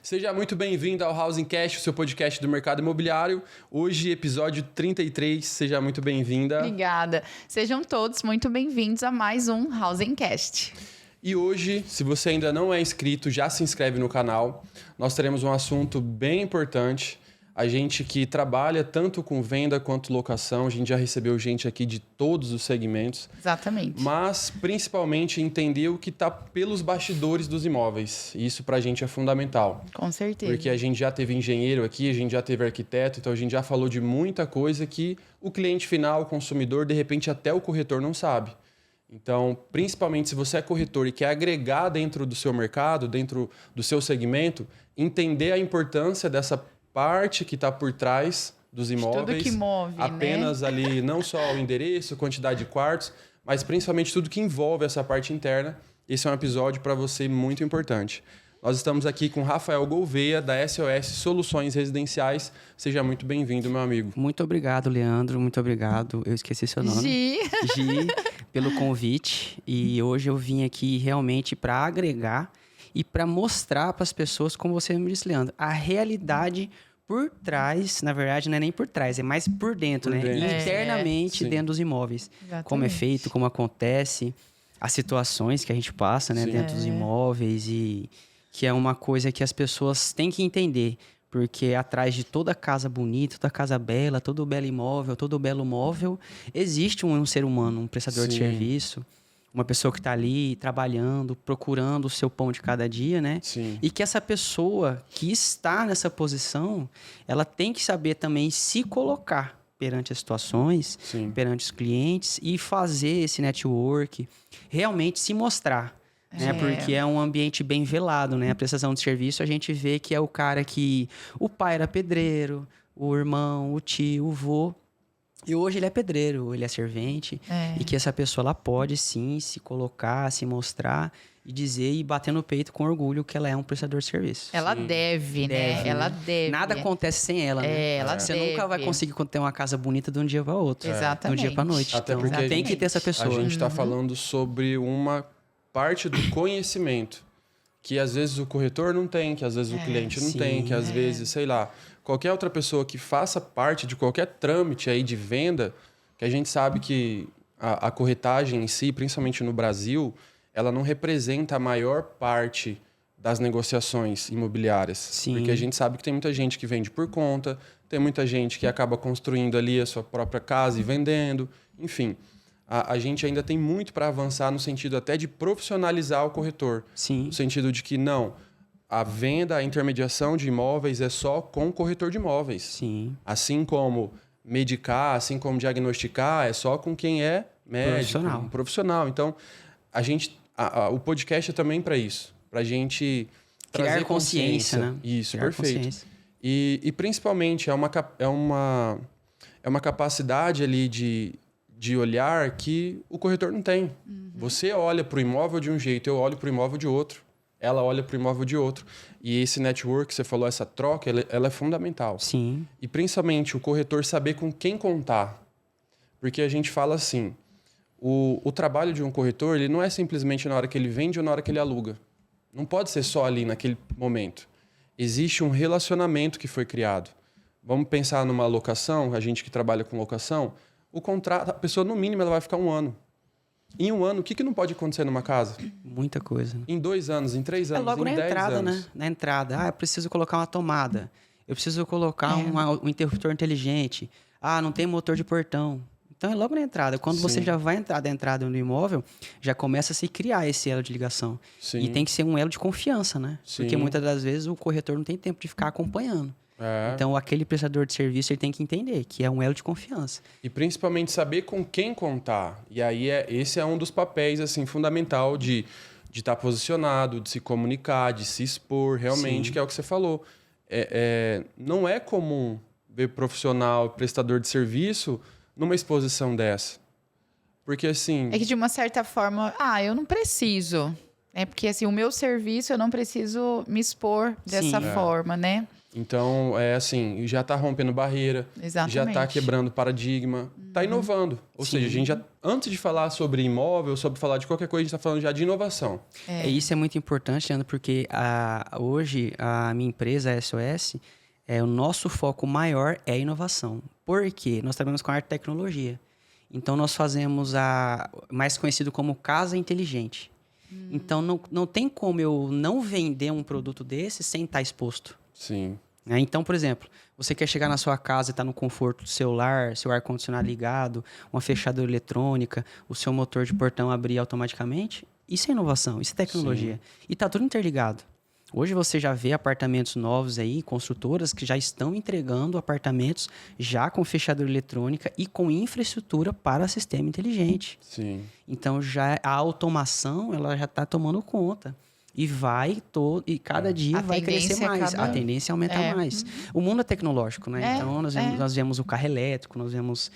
Seja muito bem-vindo ao Housing Cast, o seu podcast do mercado imobiliário. Hoje, episódio 33. Seja muito bem-vinda. Obrigada. Sejam todos muito bem-vindos a mais um Housing Cast. E hoje, se você ainda não é inscrito, já se inscreve no canal. Nós teremos um assunto bem importante. A gente que trabalha tanto com venda quanto locação, a gente já recebeu gente aqui de todos os segmentos. Exatamente. Mas, principalmente, entender o que está pelos bastidores dos imóveis. Isso para a gente é fundamental. Com certeza. Porque a gente já teve engenheiro aqui, a gente já teve arquiteto, então a gente já falou de muita coisa que o cliente final, o consumidor, de repente até o corretor não sabe. Então, principalmente se você é corretor e quer agregar dentro do seu mercado, dentro do seu segmento, entender a importância dessa parte que está por trás dos imóveis. Tudo que move, apenas né? Ali, não só o endereço, quantidade de quartos, mas principalmente tudo que envolve essa parte interna. Esse é um episódio para você muito importante. Nós estamos aqui com Rafael Gouveia, da SOS Soluções Residenciais. Seja muito bem-vindo, meu amigo. Muito obrigado, Leandro. Muito obrigado. Eu esqueci seu nome. Gi, pelo convite. E hoje eu vim aqui realmente para agregar e para mostrar para as pessoas, como você me disse, Leandro, a realidade por trás, na verdade não é nem por trás, é mais por dentro, né? Internamente dentro dos imóveis. Exatamente. Como é feito, como acontece, as situações que a gente passa, né, dentro dos imóveis, e que é uma coisa que as pessoas têm que entender. Porque atrás de toda casa bonita, toda casa bela, todo belo imóvel, todo belo móvel, existe um ser humano, um prestador de serviço, uma pessoa que está ali trabalhando, procurando o seu pão de cada dia, né? Sim. E que essa pessoa que está nessa posição, ela tem que saber também se colocar perante as situações, perante os clientes e fazer esse network, realmente se mostrar. Né? Porque é um ambiente bem velado, né? A prestação de serviço, a gente vê que é o cara que... O pai era pedreiro, o irmão, o tio, o vô. E hoje ele é pedreiro, ele é servente. E que essa pessoa, ela pode sim se colocar, se mostrar e dizer e bater no peito com orgulho que ela é um prestador de serviço. Ela deve, né? Ela deve. Nada acontece sem ela, né? Ela Você deve. nunca vai conseguir ter uma casa bonita de um dia para outro. Exatamente. De um dia para noite. Até Então, porque tem que ter essa pessoa. A gente está falando sobre uma parte do conhecimento que às vezes o corretor não tem, que às vezes o cliente não tem, que às vezes, sei lá, qualquer outra pessoa que faça parte de qualquer trâmite aí de venda, que a gente sabe que a corretagem em si, principalmente no Brasil, ela não representa a maior parte das negociações imobiliárias. Sim. Porque a gente sabe que tem muita gente que vende por conta, tem muita gente que acaba construindo ali a sua própria casa e vendendo, enfim. A gente ainda tem muito para avançar no sentido até de profissionalizar o corretor. Sim. No sentido de que não, a venda, a intermediação de imóveis é só com o corretor de imóveis. Sim. Assim como medicar, assim como diagnosticar, é só com quem é médico, um profissional. Então, o podcast é também para isso. Para a gente criar trazer consciência, né? Isso, criar perfeito. Consciência. E principalmente é uma capacidade ali de olhar que o corretor não tem. Você olha para o imóvel de um jeito, eu olho para o imóvel de outro. Ela olha para o imóvel de outro. E esse network, você falou, essa troca, ela é fundamental. Sim. E principalmente o corretor saber com quem contar. Porque a gente fala assim, o trabalho de um corretor, ele não é simplesmente na hora que ele vende ou na hora que ele aluga. Não pode ser só ali naquele momento. Existe um relacionamento que foi criado. Vamos pensar numa locação, a gente que trabalha com locação, o contrato, a pessoa no mínimo ela vai ficar 1 ano. Em 1 ano, o que não pode acontecer numa casa? Muita coisa. Em 2 anos, em 3 anos, logo em na 10 entrada, anos. né? Na entrada. Eu preciso colocar uma tomada. Eu preciso colocar um interruptor inteligente. Não tem motor de portão. Então é logo na entrada. Quando você já vai entrar da entrada no imóvel, já começa a se criar esse elo de ligação. Sim. E tem que ser um elo de confiança, né? Sim. Porque muitas das vezes o corretor não tem tempo de ficar acompanhando. Então, aquele prestador de serviço ele tem que entender que é um elo de confiança. E principalmente saber com quem contar. E aí, esse é um dos papéis assim, fundamental de estar posicionado, de se comunicar, de se expor realmente, que é o que você falou. Não é comum ver profissional, prestador de serviço numa exposição dessa. Porque assim... É que de uma certa forma, eu não preciso. Porque assim, o meu serviço eu não preciso me expor dessa forma, né? Então, é assim, já está rompendo barreira, Exatamente. já está quebrando paradigma, está inovando. Ou seja, a gente já, antes de falar sobre imóvel, sobre falar de qualquer coisa, a gente está falando já de inovação. Isso é muito importante, Leandro, porque hoje a minha empresa, a SOS, o nosso foco maior é a inovação. Por quê? Nós trabalhamos com arte e tecnologia. Então, nós fazemos mais conhecido como casa inteligente. Então, não tem como eu não vender um produto desse sem estar exposto. Sim. Então, por exemplo, você quer chegar na sua casa e estar no conforto do seu lar, seu ar-condicionado ligado, uma fechadura eletrônica, o seu motor de portão abrir automaticamente? Isso é inovação, isso é tecnologia. Sim. E está tudo interligado. Hoje você já vê apartamentos novos aí, construtoras que já estão entregando apartamentos já com fechadura eletrônica e com infraestrutura para sistema inteligente. Sim. Então, a automação ela já está tomando conta. E cada dia vai crescer mais. A tendência é aumentar mais. O mundo é tecnológico, né? Então, nós vemos o carro elétrico, nós vemos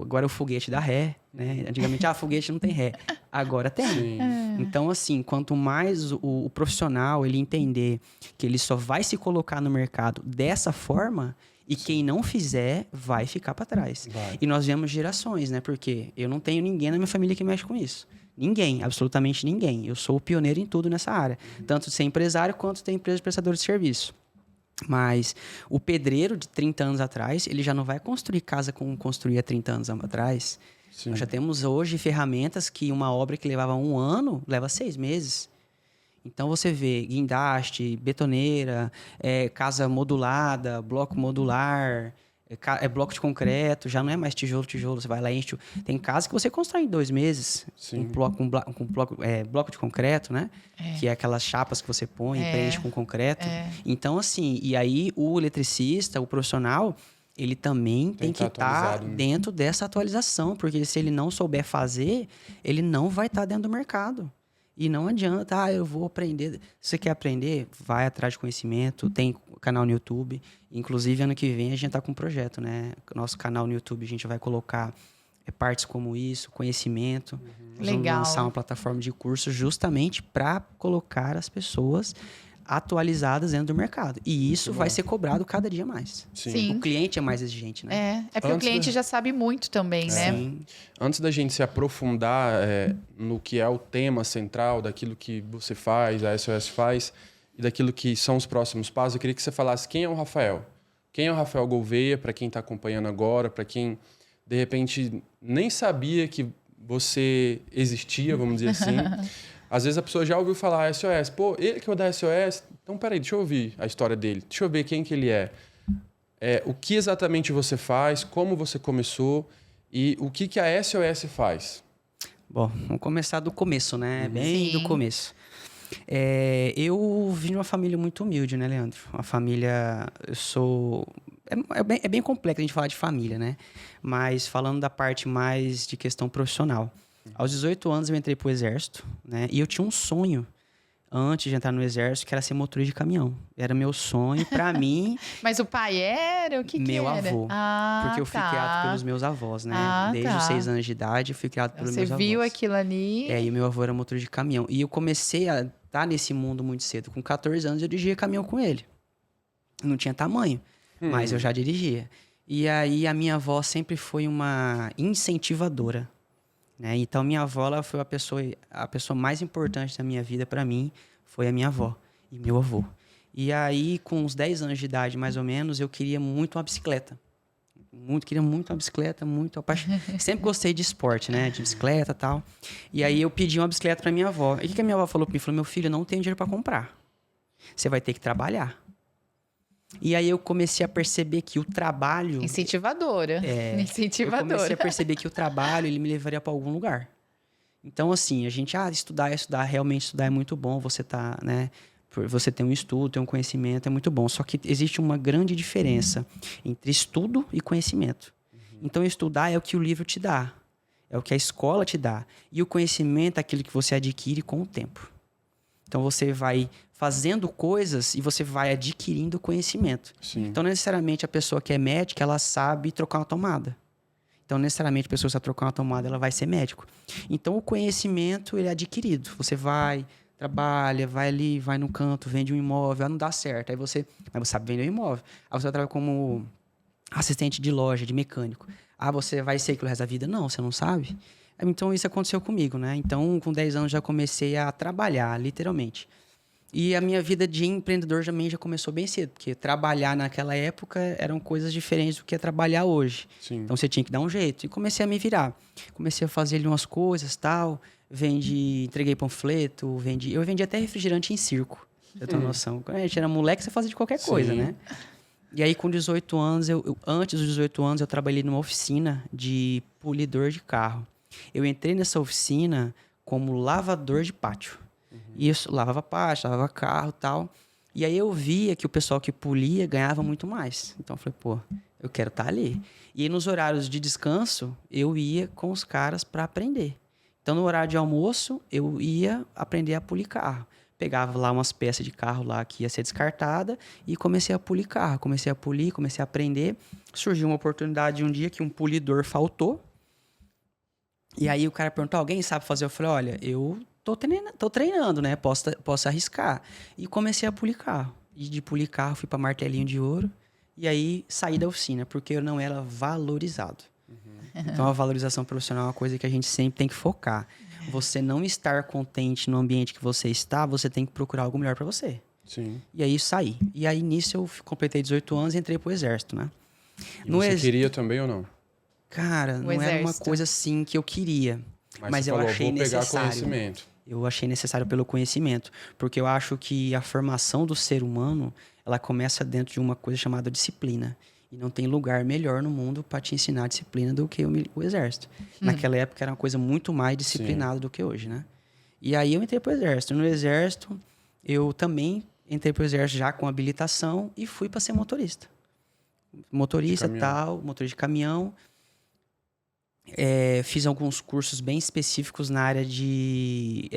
agora o foguete da ré, né? Antigamente, foguete não tem ré. Agora tem. Então, assim, quanto mais o profissional ele entender que ele só vai se colocar no mercado dessa forma, e quem não fizer vai ficar para trás. E nós vemos gerações, né? Porque eu não tenho ninguém na minha família que mexe com isso. Ninguém, absolutamente ninguém. Eu sou o pioneiro em tudo nessa área. Tanto de ser empresário, quanto de ter empresa de prestador de serviço. Mas o pedreiro de 30 anos atrás, ele já não vai construir casa como construía 30 anos atrás. Sim. Nós já temos hoje ferramentas que uma obra que levava 1 ano, leva 6 meses. Então, você vê guindaste, betoneira, casa modulada, bloco modular... bloco de concreto, já não é mais tijolo, você vai lá e enche. Tem casa que você constrói em 2 meses. Sim. Bloco de concreto, né? Que é aquelas chapas que você põe e preenche com concreto. Então, assim, e aí o eletricista, o profissional, ele também tem que estar dentro dessa atualização, porque se ele não souber fazer, ele não vai estar dentro do mercado. E não adianta, eu vou aprender. Se você quer aprender, vai atrás de conhecimento. Tem canal no YouTube. Inclusive, ano que vem, a gente está com um projeto, né? Nosso canal no YouTube, a gente vai colocar partes como isso, conhecimento. Nós vamos lançar uma plataforma de curso justamente para colocar as pessoas atualizadas dentro do mercado. E isso vai ser cobrado cada dia mais. Sim. O cliente é mais exigente, né? É porque o cliente já sabe muito também, né? Sim. Antes da gente se aprofundar no que é o tema central daquilo que você faz, a SOS faz, e daquilo que são os próximos passos, eu queria que você falasse quem é o Rafael. Quem é o Rafael Gouveia, para quem está acompanhando agora, para quem, de repente, nem sabia que você existia, vamos dizer assim. Às vezes a pessoa já ouviu falar SOS. Pô, ele que é o da SOS? Então, peraí, deixa eu ouvir a história dele. Deixa eu ver quem que ele é. O que exatamente você faz, como você começou e o que a SOS faz. Bom, vamos começar do começo, né? Bem do começo. Eu vim de uma família muito humilde, né, Leandro? Uma família... Eu sou... É bem complexo a gente falar de família, né? Mas falando da parte mais de questão profissional. Aos 18 anos eu entrei pro Exército, né? E eu tinha um sonho antes de entrar no Exército, que era ser motorista de caminhão. Era meu sonho, pra mim... Mas o pai era? O que era? Meu avô. Porque eu fui criado pelos meus avós, né? Desde os 6 anos de idade, eu fui criado pelos meus avós. Você viu aquilo ali... E o meu avô era motorista de caminhão. E eu comecei a estar nesse mundo muito cedo. Com 14 anos eu dirigia caminhão com ele. Não tinha tamanho, mas eu já dirigia. E aí a minha avó sempre foi uma incentivadora. Né? Então, minha avó ela foi a pessoa mais importante da minha vida para mim, foi a minha avó e meu avô. E aí, com uns 10 anos de idade, mais ou menos, eu queria muito uma bicicleta. Queria muito uma bicicleta, muito apaixonado. Sempre gostei de esporte, né? De bicicleta e tal. E aí, eu pedi uma bicicleta para minha avó. E o que a minha avó falou para mim? Falou, meu filho, eu não tenho dinheiro para comprar. Você vai ter que trabalhar. E aí eu comecei a perceber que o trabalho... Incentivadora. Incentivadora. Eu comecei a perceber que o trabalho, ele me levaria para algum lugar. Então, assim, a gente... estudar, realmente estudar é muito bom. Você tá, né? Você tem um estudo, tem um conhecimento, é muito bom. Só que existe uma grande diferença entre estudo e conhecimento. Então, estudar é o que o livro te dá. É o que a escola te dá. E o conhecimento é aquilo que você adquire com o tempo. Então, você vai fazendo coisas e você vai adquirindo conhecimento. Sim. Então, necessariamente, a pessoa que é médica, ela sabe trocar uma tomada. Então, necessariamente, a pessoa que sabe trocar uma tomada, ela vai ser médico. Então, o conhecimento, ele é adquirido. Você vai trabalha, vai ali, vai no canto, vende um imóvel, não dá certo. Aí você sabe vender um imóvel. Aí você trabalha como assistente de loja, de mecânico. Você vai ser aquilo o resto da vida? Não, você não sabe. Então, isso aconteceu comigo, né? Então, com 10 anos, já comecei a trabalhar, literalmente. E a minha vida de empreendedor também já começou bem cedo, porque trabalhar naquela época eram coisas diferentes do que é trabalhar hoje. Sim. Então, você tinha que dar um jeito. E comecei a me virar. Comecei a fazer ali umas coisas, tal. Entreguei panfleto, eu vendi até refrigerante em circo. Eu tenho noção. Quando a gente era moleque, você fazia de qualquer coisa, né? E aí, com 18 anos, antes dos 18 anos, eu trabalhei numa oficina de polidor de carro. Eu entrei nessa oficina como lavador de pátio. E eu lavava pátio, lavava carro e tal. E aí eu via que o pessoal que polia ganhava muito mais. Então eu falei, pô, eu quero estar ali. E aí, nos horários de descanso, eu ia com os caras para aprender. Então, no horário de almoço, eu ia aprender a polir carro. Pegava lá umas peças de carro lá que ia ser descartada e comecei a polir carro. Comecei a polir, comecei a aprender. Surgiu uma oportunidade um dia que um polidor faltou. E aí o cara perguntou, alguém sabe fazer? Eu falei, olha, eu tô treinando, né? Posso arriscar. E comecei a polir carro. E de polir carro fui para martelinho de ouro. E aí saí da oficina, porque eu não era valorizado. Então a valorização profissional é uma coisa que a gente sempre tem que focar. Você não estar contente no ambiente que você está, você tem que procurar algo melhor para você. Sim. E aí saí. E aí nisso eu completei 18 anos e entrei pro exército, né? E você queria também ou não? Cara, não era uma coisa assim que eu queria. Mas eu achei necessário. Pegar conhecimento. Eu achei necessário pelo conhecimento. Porque eu acho que a formação do ser humano, ela começa dentro de uma coisa chamada disciplina. E não tem lugar melhor no mundo para te ensinar disciplina do que o exército. Naquela época era uma coisa muito mais disciplinada do que hoje, né? E aí eu entrei pro exército. No exército, eu também entrei pro exército já com habilitação e fui para ser motorista. Motorista motorista de caminhão. Fiz alguns cursos bem específicos na área de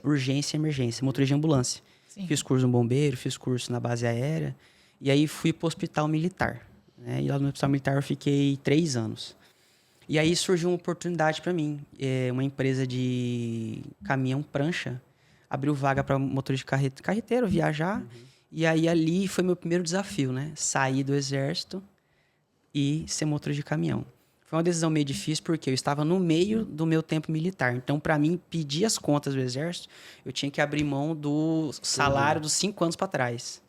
urgência e emergência, motorista de ambulância. Sim. Fiz curso no bombeiro, fiz curso na base aérea. E aí fui para o hospital militar. Né? E lá no hospital militar eu fiquei 3 anos. E aí surgiu uma oportunidade para mim. Uma empresa de caminhão prancha abriu vaga para motorista de carreteiro, viajar. E aí ali foi meu primeiro desafio, né? Sair do exército e ser motorista de caminhão. Foi uma decisão meio difícil porque eu estava no meio do meu tempo militar. Então, para mim, pedir as contas do exército, eu tinha que abrir mão do salário dos 5 anos para trás.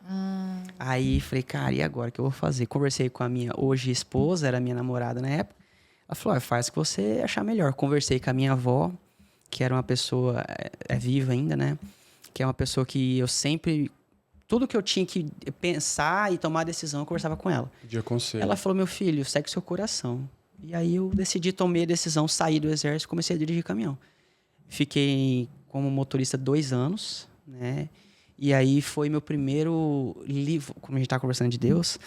Aí, falei, cara, e agora? O que eu vou fazer? Conversei com a minha hoje esposa, era minha namorada na época. Ela falou, faz o que você achar melhor. Conversei com a minha avó, que era uma pessoa, viva ainda, né? Que é uma pessoa que eu sempre... Tudo que eu tinha que pensar e tomar decisão, eu conversava com ela. De aconselho. Ela falou, meu filho, segue seu coração. E aí eu tomei a decisão, saí do exército e comecei a dirigir caminhão. Fiquei como motorista 2 anos, né? E aí foi meu primeiro livro, como a gente tá conversando de Deus,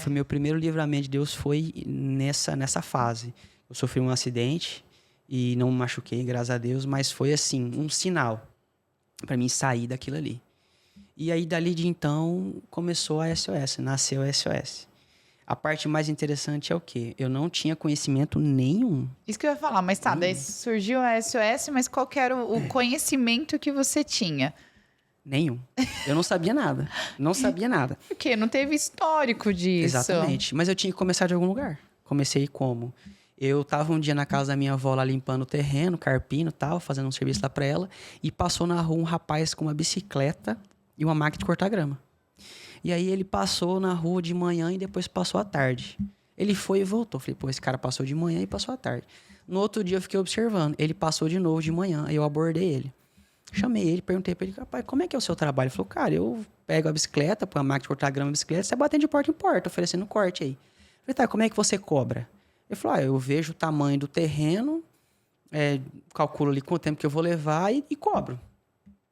foi meu primeiro livramento de Deus foi nessa fase. Eu sofri um acidente e não me machuquei, graças a Deus, mas foi assim, um sinal para mim sair daquilo ali. E aí dali de então começou a SOS, nasceu a SOS. A parte mais interessante é o quê? Eu não tinha conhecimento nenhum. Isso que eu ia falar, mas tá, daí surgiu a SOS, mas qual que era o conhecimento que você tinha? Nenhum. Eu não sabia nada. Não sabia nada. Por quê? Não teve histórico disso. Exatamente. Mas eu tinha que começar de algum lugar. Comecei como? Eu tava um dia na casa da minha avó lá limpando o terreno, carpindo e tal, fazendo um serviço lá pra ela, e passou na rua um rapaz com uma bicicleta e uma máquina de cortar grama. E aí ele passou na rua de manhã e depois passou à tarde. Ele foi e voltou. Falei, pô, esse cara passou de manhã e passou à tarde. No outro dia eu fiquei observando. Ele passou de novo de manhã. Aí eu abordei ele. Chamei ele, perguntei pra ele, rapaz, como é que é o seu trabalho? Ele falou, cara, eu pego a bicicleta, põe a máquina de cortar grama na bicicleta, você batendo de porta em porta, oferecendo corte aí. Eu falei, tá, como é que você cobra? Ele falou, eu vejo o tamanho do terreno, calculo ali quanto tempo que eu vou levar e cobro.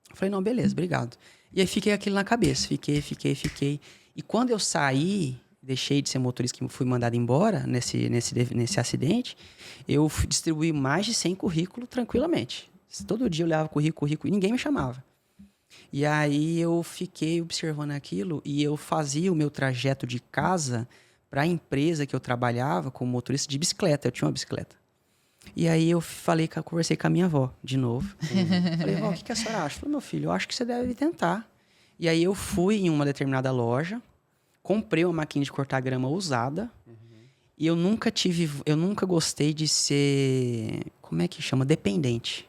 Eu falei, não, beleza, obrigado. E aí fiquei aquilo na cabeça, fiquei. E quando eu saí, deixei de ser motorista, que fui mandado embora nesse acidente, eu distribuí mais de 100 currículos tranquilamente. Todo dia eu levava currículo e ninguém me chamava. E aí eu fiquei observando aquilo e eu fazia o meu trajeto de casa para a empresa que eu trabalhava como motorista de bicicleta. Eu tinha uma bicicleta. E aí eu conversei com a minha avó de novo. Falei, vó, o que a senhora acha? Falei, meu filho, eu acho que você deve tentar. E aí eu fui em uma determinada loja, comprei uma máquina de cortar grama usada, e eu nunca gostei de ser, como é que chama? Dependente.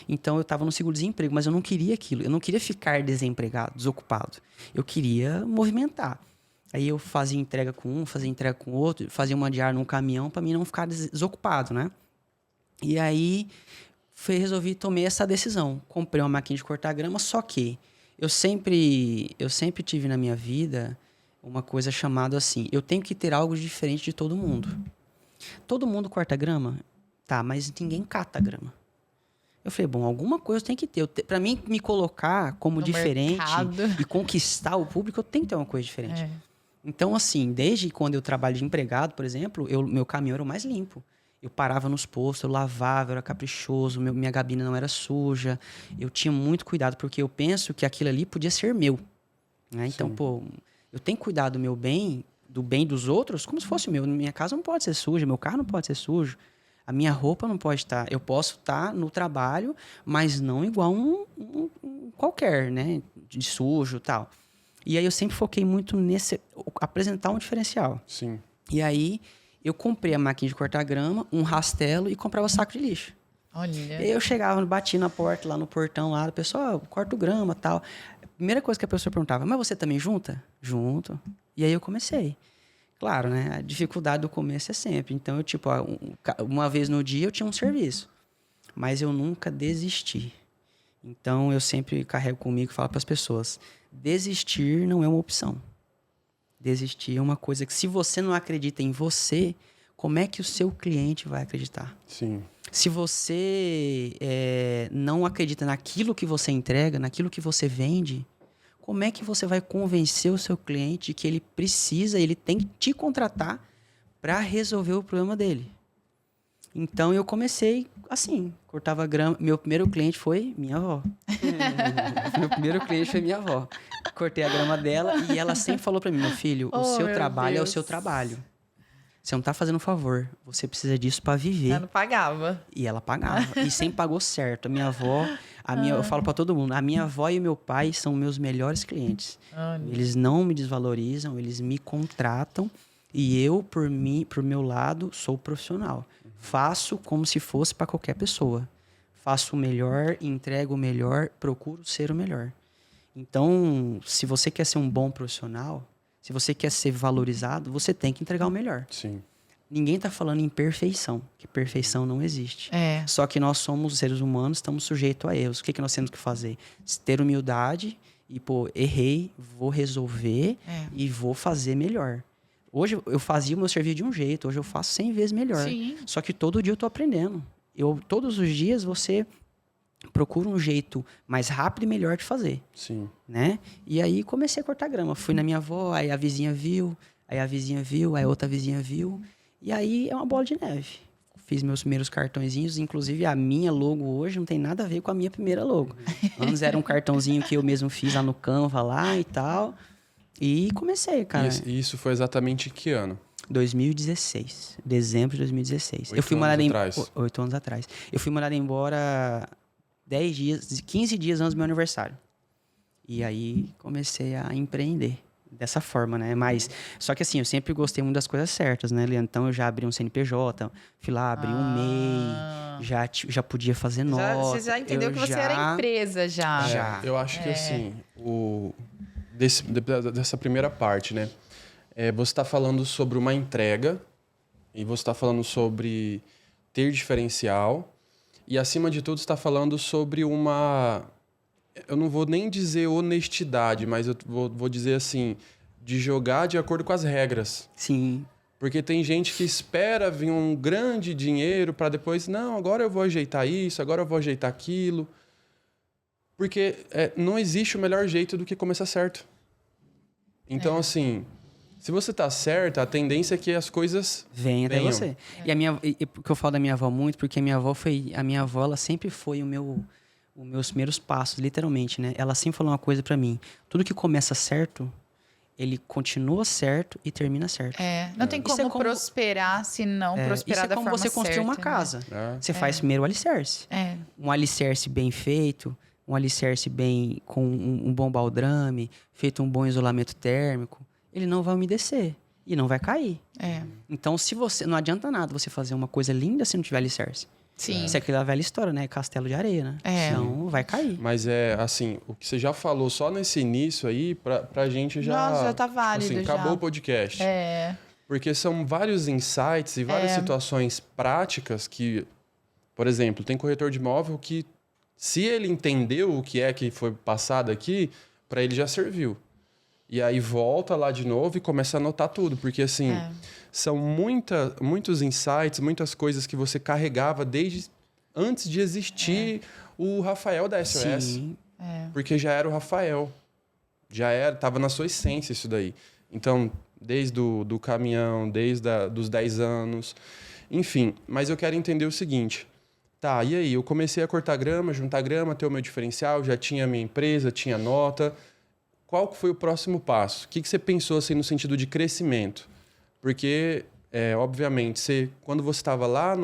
Então eu estava no seguro-desemprego, mas eu não queria aquilo. Eu não queria ficar desempregado, desocupado. Eu queria movimentar. Aí eu fazia entrega com um, fazia entrega com outro, fazia uma diária num caminhão para mim não ficar desocupado, né? E aí tomei essa decisão. Comprei uma máquina de cortar grama, só que eu sempre tive na minha vida uma coisa chamada assim, eu tenho que ter algo diferente de todo mundo. Todo mundo corta grama? Tá, mas ninguém cata grama. Eu falei, bom, alguma coisa eu tenho que ter. Pra mim, me colocar como No diferente mercado. e conquistar o público, eu tenho que ter uma coisa diferente. Então, assim, desde quando eu trabalho de empregado, por exemplo, meu caminhão era o mais limpo. Eu parava nos postos, eu lavava, eu era caprichoso, minha gabina não era suja. Eu tinha muito cuidado, porque eu penso que aquilo ali podia ser meu. Né? Então, pô, eu tenho que cuidar do meu bem, do bem dos outros, como se fosse meu. Minha casa não pode ser suja, meu carro não pode ser sujo. A minha roupa não pode estar... Eu posso estar no trabalho, mas não igual um qualquer, né? De sujo e tal. E aí eu sempre foquei muito nesse... apresentar um diferencial. Sim. E aí eu comprei a máquina de cortar grama, um rastelo e comprava saco de lixo. Olha. E aí eu chegava, batia na porta, lá no portão, lá, o pessoal, corto grama e tal. A primeira coisa que a pessoa perguntava, mas você também junta? Junto. E aí eu comecei. Claro, né? A dificuldade do começo é sempre. Então, eu, tipo, uma vez no dia eu tinha um serviço. Mas eu nunca desisti. Então, eu sempre carrego comigo e falo para as pessoas, desistir não é uma opção. Desistir é uma coisa que, se você não acredita em você, como é que o seu cliente vai acreditar? Sim. Se você não acredita naquilo que você entrega, naquilo que você vende, como é que você vai convencer o seu cliente de que ele tem que te contratar para resolver o problema dele? Então, eu comecei assim, cortava grama. Meu primeiro cliente foi minha avó. Meu primeiro cliente foi minha avó. Cortei a grama dela e ela sempre falou para mim, meu filho, o seu trabalho é o seu trabalho. Você não tá fazendo um favor. Você precisa disso para viver. Ela não pagava. E ela pagava. E sempre pagou certo. A minha avó... eu falo para todo mundo. A minha avó e o meu pai são meus melhores clientes. Eles não me desvalorizam. Eles me contratam. E eu, por meu lado, sou profissional. Faço como se fosse para qualquer pessoa. Faço o melhor, entrego o melhor, procuro ser o melhor. Então, se você quer ser um bom profissional... Se você quer ser valorizado, você tem que entregar o melhor. Sim. Ninguém está falando em perfeição, que perfeição não existe. Só que nós somos seres humanos, estamos sujeitos a erros. O que nós temos que fazer? Ter humildade e, pô, errei, vou resolver e vou fazer melhor. Hoje eu fazia o meu serviço de um jeito, hoje eu faço 100 vezes melhor. Sim. Só que todo dia eu estou aprendendo. Todos os dias você procura um jeito mais rápido e melhor de fazer. Sim. Né? E aí comecei a cortar grama. Fui na minha avó, aí a vizinha viu, aí a outra vizinha viu. E aí é uma bola de neve. Fiz meus primeiros cartõezinhos, inclusive a minha logo hoje não tem nada a ver com a minha primeira logo. Antes era um cartãozinho que eu mesmo fiz lá no Canva lá e tal. E comecei, cara. E isso foi exatamente em que ano? 2016. Dezembro de 2016. 8 anos atrás. Eu fui mandado embora 15 dias antes do meu aniversário. E aí comecei a empreender dessa forma, né? Mas, só que assim, eu sempre gostei muito das coisas certas, né, Leandro? Então eu já abri um CNPJ, fui lá, abri um MEI, já podia fazer nota. Você já entendeu que você era empresa já. Eu acho que assim, dessa primeira parte, né? Você está falando sobre uma entrega e você está falando sobre ter diferencial. E, acima de tudo, está falando sobre uma... Eu não vou nem dizer honestidade, mas eu vou dizer assim, de jogar de acordo com as regras. Sim. Porque tem gente que espera vir um grande dinheiro para depois... Não, agora eu vou ajeitar isso, agora eu vou ajeitar aquilo. Porque não existe o melhor jeito do que começar certo. Então, assim... Se você tá certo, a tendência é que as coisas venham até você. E porque eu falo da minha avó muito, porque a minha avó, ela sempre foi os meus primeiros passos, literalmente, né? Ela sempre falou uma coisa pra mim: tudo que começa certo ele continua certo e termina certo. Não tem como prosperar se não prosperar da forma certa. Isso é como você construir uma casa. Você faz primeiro o alicerce. Um alicerce bem feito, um alicerce bem com um bom baldrame, feito um bom isolamento térmico, ele não vai umedecer e não vai cair. Então, se você não adianta nada você fazer uma coisa linda se não tiver alicerce. Sim. Isso é aquela velha história, né? Castelo de areia, né? Então, vai cair. Mas assim, o que você já falou só nesse início aí, pra gente já... Nossa, já tá válido, assim, acabou o podcast. Porque são vários insights e várias situações práticas que... Por exemplo, tem corretor de imóvel que, se ele entendeu o que é que foi passado aqui, para ele já serviu. E aí volta lá de novo e começa a anotar tudo. Porque, assim, são muitos insights, muitas coisas que você carregava desde antes de existir o Rafael da SOS. Sim. Porque já era o Rafael. Já era, estava na sua essência isso daí. Então, desde do caminhão, desde dos 10 anos. Enfim, mas eu quero entender o seguinte. Tá, e aí? Eu comecei a cortar grama, juntar grama, ter o meu diferencial, já tinha a minha empresa, tinha nota. Qual foi o próximo passo? O que você pensou assim, no sentido de crescimento? Porque, obviamente, quando você estava lá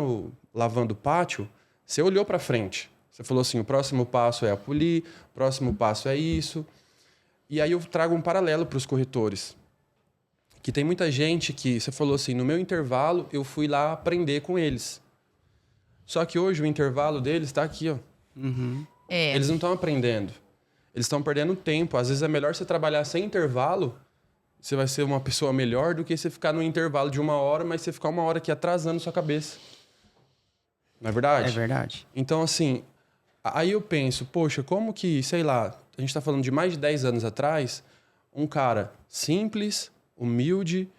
lavando o pátio, você olhou para frente. Você falou assim, o próximo passo é a polir, o próximo passo é isso. E aí eu trago um paralelo para os corretores. Que tem muita gente que, você falou assim, no meu intervalo, eu fui lá aprender com eles. Só que hoje o intervalo deles está aqui, ó. Eles não estão aprendendo. Eles estão perdendo tempo. Às vezes é melhor você trabalhar sem intervalo, você vai ser uma pessoa melhor do que você ficar no intervalo de 1 hora, mas você ficar 1 hora aqui atrasando sua cabeça. Não é verdade? É verdade. Então, assim, aí eu penso, poxa, como que, sei lá, a gente está falando de mais de 10 anos atrás, um cara simples, humilde,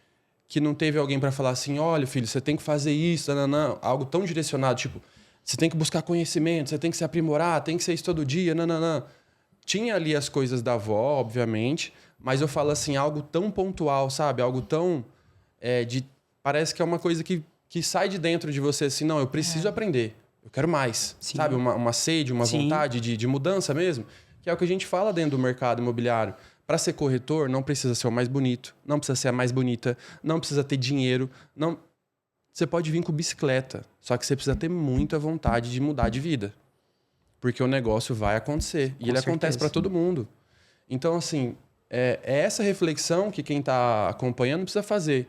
que não teve alguém para falar assim, olha, filho, você tem que fazer isso, não, algo tão direcionado, tipo, você tem que buscar conhecimento, você tem que se aprimorar, tem que ser isso todo dia, não. Tinha ali as coisas da avó, obviamente, mas eu falo assim, algo tão pontual, sabe? Algo tão... parece que é uma coisa que sai de dentro de você, assim, não, eu preciso aprender, eu quero mais, Sim. sabe? Uma sede, uma vontade de mudança mesmo, que é o que a gente fala dentro do mercado imobiliário. Para ser corretor, não precisa ser o mais bonito, não precisa ser a mais bonita, não precisa ter dinheiro, não... Você pode vir com bicicleta, só que você precisa ter muita vontade de mudar de vida. Porque o negócio vai acontecer. E ele acontece para todo mundo. Então, assim, é essa reflexão que quem está acompanhando precisa fazer.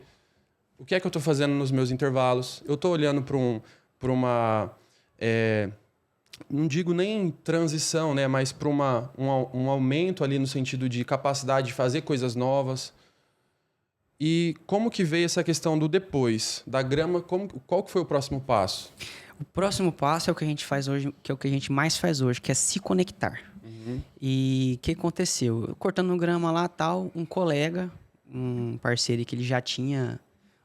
O que é que eu estou fazendo nos meus intervalos? Eu estou olhando para uma... não digo nem transição, né? Mas para um aumento ali no sentido de capacidade de fazer coisas novas. E como que veio essa questão do depois? Da grama, qual que foi o próximo passo? O próximo passo é o que a gente faz hoje, que é o que a gente mais faz hoje, que é se conectar. E o que aconteceu? Eu, cortando grama lá, tal, um colega, um parceiro que ele já tinha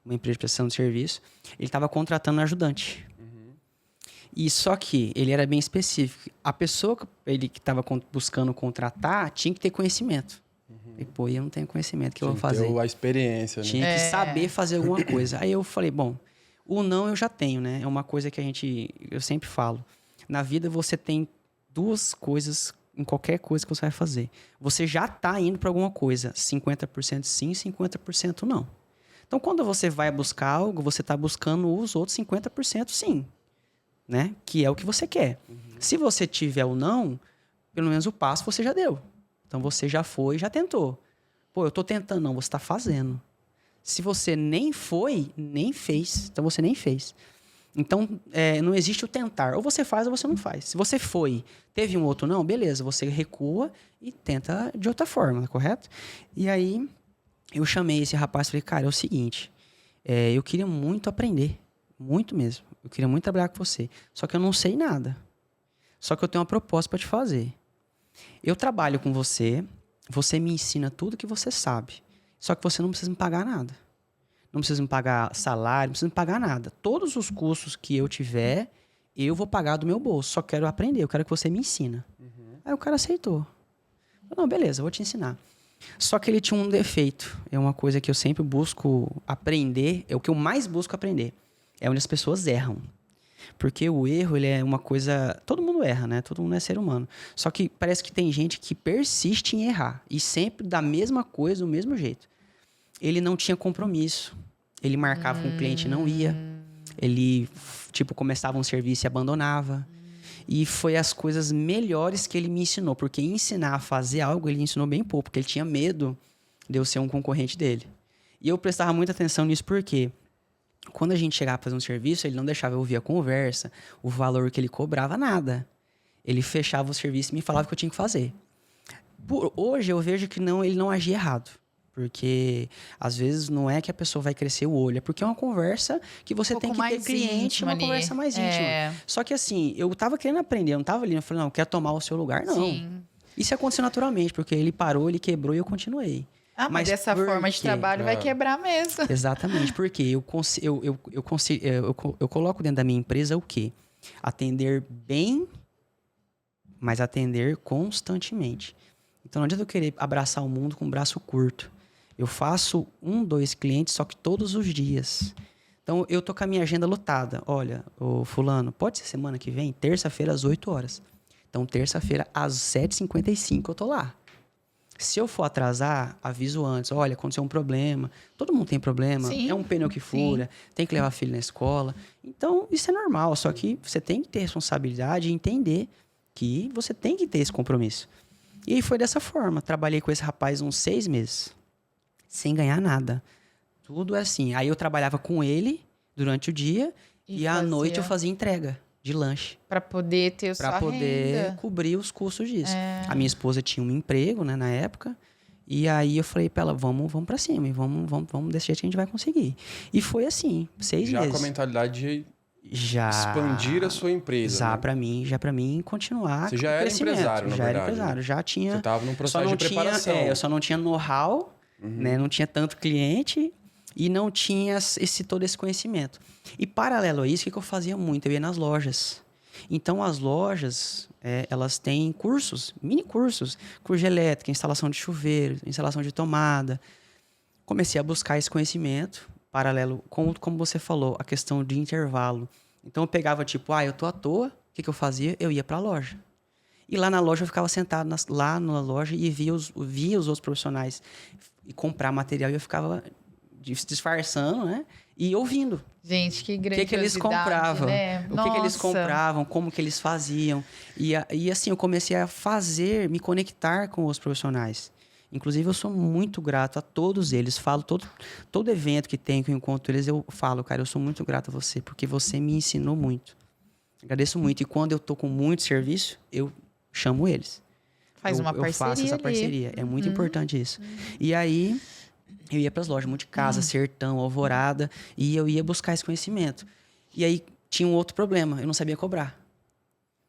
uma empresa de prestação de serviço, ele estava contratando um ajudante. E só que ele era bem específico. A pessoa que estava buscando contratar tinha que ter conhecimento. E, pô, eu não tenho conhecimento, o que eu vou fazer? Tinha a experiência, né? Tinha que saber fazer alguma coisa. Aí eu falei, bom... O não eu já tenho, né? É uma coisa que eu sempre falo. Na vida você tem 2 coisas em qualquer coisa que você vai fazer. Você já está indo para alguma coisa. 50% sim, 50% não. Então, quando você vai buscar algo, você está buscando os outros 50% sim. Né? Que é o que você quer. Se você tiver o não, pelo menos o passo você já deu. Então, você já foi e já tentou. Pô, eu estou tentando. Não, você está fazendo. Se você nem foi, nem fez. Então, você nem fez. Então, não existe o tentar. Ou você faz ou você não faz. Se você foi, teve um outro não, beleza. Você recua e tenta de outra forma, correto? E aí, eu chamei esse rapaz e falei, cara, é o seguinte. Eu queria muito aprender. Muito mesmo. Eu queria muito trabalhar com você. Só que eu não sei nada. Só que eu tenho uma proposta para te fazer. Eu trabalho com você. Você me ensina tudo que você sabe. Só que você não precisa me pagar nada. Não precisa me pagar salário, não precisa me pagar nada. Todos os custos que eu tiver, eu vou pagar do meu bolso. Só quero aprender, eu quero que você me ensina. Aí o cara aceitou. Não, beleza, eu vou te ensinar. Só que ele tinha um defeito. É uma coisa que eu sempre busco aprender. É o que eu mais busco aprender. É onde as pessoas erram. Porque o erro, ele é uma coisa... Todo mundo erra, né? Todo mundo é ser humano. Só que parece que tem gente que persiste em errar. E sempre da mesma coisa, do mesmo jeito. Ele não tinha compromisso. Ele marcava com o cliente e não ia. Ele, tipo, começava um serviço e abandonava. E foi as coisas melhores que ele me ensinou. Porque ensinar a fazer algo, ele ensinou bem pouco. Porque ele tinha medo de eu ser um concorrente dele. E eu prestava muita atenção nisso porque quando a gente chegava para fazer um serviço, ele não deixava eu ouvir a conversa, o valor que ele cobrava, nada. Ele fechava o serviço e me falava o que eu tinha que fazer. Hoje eu vejo que ele não agia errado. Porque, às vezes, não é que a pessoa vai crescer o olho. É porque é uma conversa que você tem que ter cliente, uma conversa mais íntima. Só que, assim, eu tava querendo aprender, eu não tava ali. Eu falei, não, eu quero tomar o seu lugar. Não. Sim. Isso aconteceu naturalmente, porque ele parou, ele quebrou e eu continuei. Mas dessa forma de trabalho vai quebrar mesmo. Exatamente, porque eu coloco dentro da minha empresa o quê? Atender bem, mas atender constantemente. Então não adianta eu querer abraçar o mundo com o braço curto. Eu faço 1, 2 clientes, só que todos os dias. Então eu tô com a minha agenda lotada. Olha, ô fulano, pode ser semana que vem? Terça-feira às 8 horas. Então terça-feira às 7h55 eu tô lá. Se eu for atrasar, aviso antes. Olha, aconteceu um problema. Todo mundo tem problema. Sim, é um pneu que fura. Sim. Tem que levar filho na escola. Então, isso é normal. Só que você tem que ter responsabilidade e entender que você tem que ter esse compromisso. E aí foi dessa forma. Trabalhei com esse rapaz uns 6 meses. Sem ganhar nada. Tudo é assim. Aí eu trabalhava com ele durante o dia. E à noite eu fazia entrega de lanche. Para poder ter sua renda. Para poder cobrir os custos disso. A minha esposa tinha um emprego, né, na época. E aí eu falei para ela, vamos para cima. E vamos desse jeito que a gente vai conseguir. E foi assim, 6 meses. Já com a mentalidade de expandir a sua empresa. Já, né? para mim continuar. Você já era empresário, na verdade. Já era empresário, já tinha. Você estava num processo de preparação. Eu só não tinha know-how, né? Não tinha tanto cliente. E não tinha todo esse conhecimento. E paralelo a isso, o que eu fazia muito? Eu ia nas lojas. Então, as lojas, elas têm cursos, mini cursos. Curso de elétrica, instalação de chuveiro, instalação de tomada. Comecei a buscar esse conhecimento. Paralelo, como você falou, a questão de intervalo. Então, eu pegava tipo, eu tô à toa. O que eu fazia? Eu ia para a loja. E lá na loja, eu ficava sentado lá na loja e via os outros profissionais e comprar material. E eu ficava disfarçando, né? E ouvindo. Gente, que grandiosidade, o que eles compravam, né? O que eles compravam, como que eles faziam. E assim, eu comecei a me conectar com os profissionais. Inclusive, eu sou muito grato a todos eles. Falo, todo evento que tem, que eu encontro eles, eu falo, cara, eu sou muito grato a você, porque você me ensinou muito. Agradeço muito. E quando eu tô com muito serviço, eu chamo eles. Faz uma parceria. Eu faço essa parceria. É muito importante isso. E aí... eu ia para as lojas, Multicasa, Sertão, Alvorada, e eu ia buscar esse conhecimento. E aí tinha um outro problema, eu não sabia cobrar.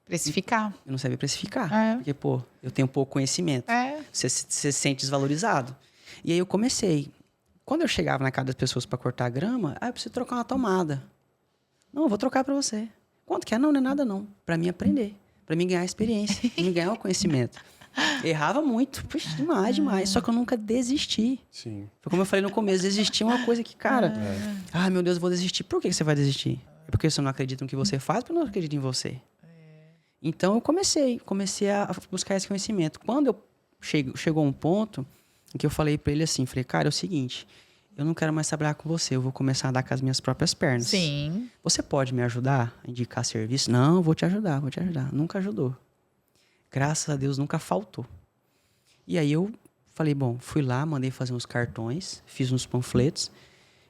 Precificar. Eu não sabia precificar, porque, eu tenho pouco conhecimento. Você se sente desvalorizado. E aí eu comecei. Quando eu chegava na casa das pessoas para cortar a grama, eu preciso trocar uma tomada. Não, eu vou trocar para você. Quanto que é? Não é nada não. Para mim aprender, para mim ganhar experiência, para mim ganhar o conhecimento. Errava muito, puxa, demais. Só que eu nunca desisti. Sim. Foi como eu falei no começo, desistir é uma coisa que, cara... meu Deus, eu vou desistir. Por que você vai desistir? É porque você não acredita no que você faz, porque eu não acredito em você. Então, eu comecei a buscar esse conhecimento. Quando chegou um ponto em que eu falei pra ele assim, cara, é o seguinte, eu não quero mais trabalhar com você, eu vou começar a andar com as minhas próprias pernas. Sim. Você pode me ajudar a indicar serviço? Não, eu vou te ajudar. Nunca ajudou. Graças a Deus, nunca faltou. E aí eu falei, fui lá, mandei fazer uns cartões, fiz uns panfletos.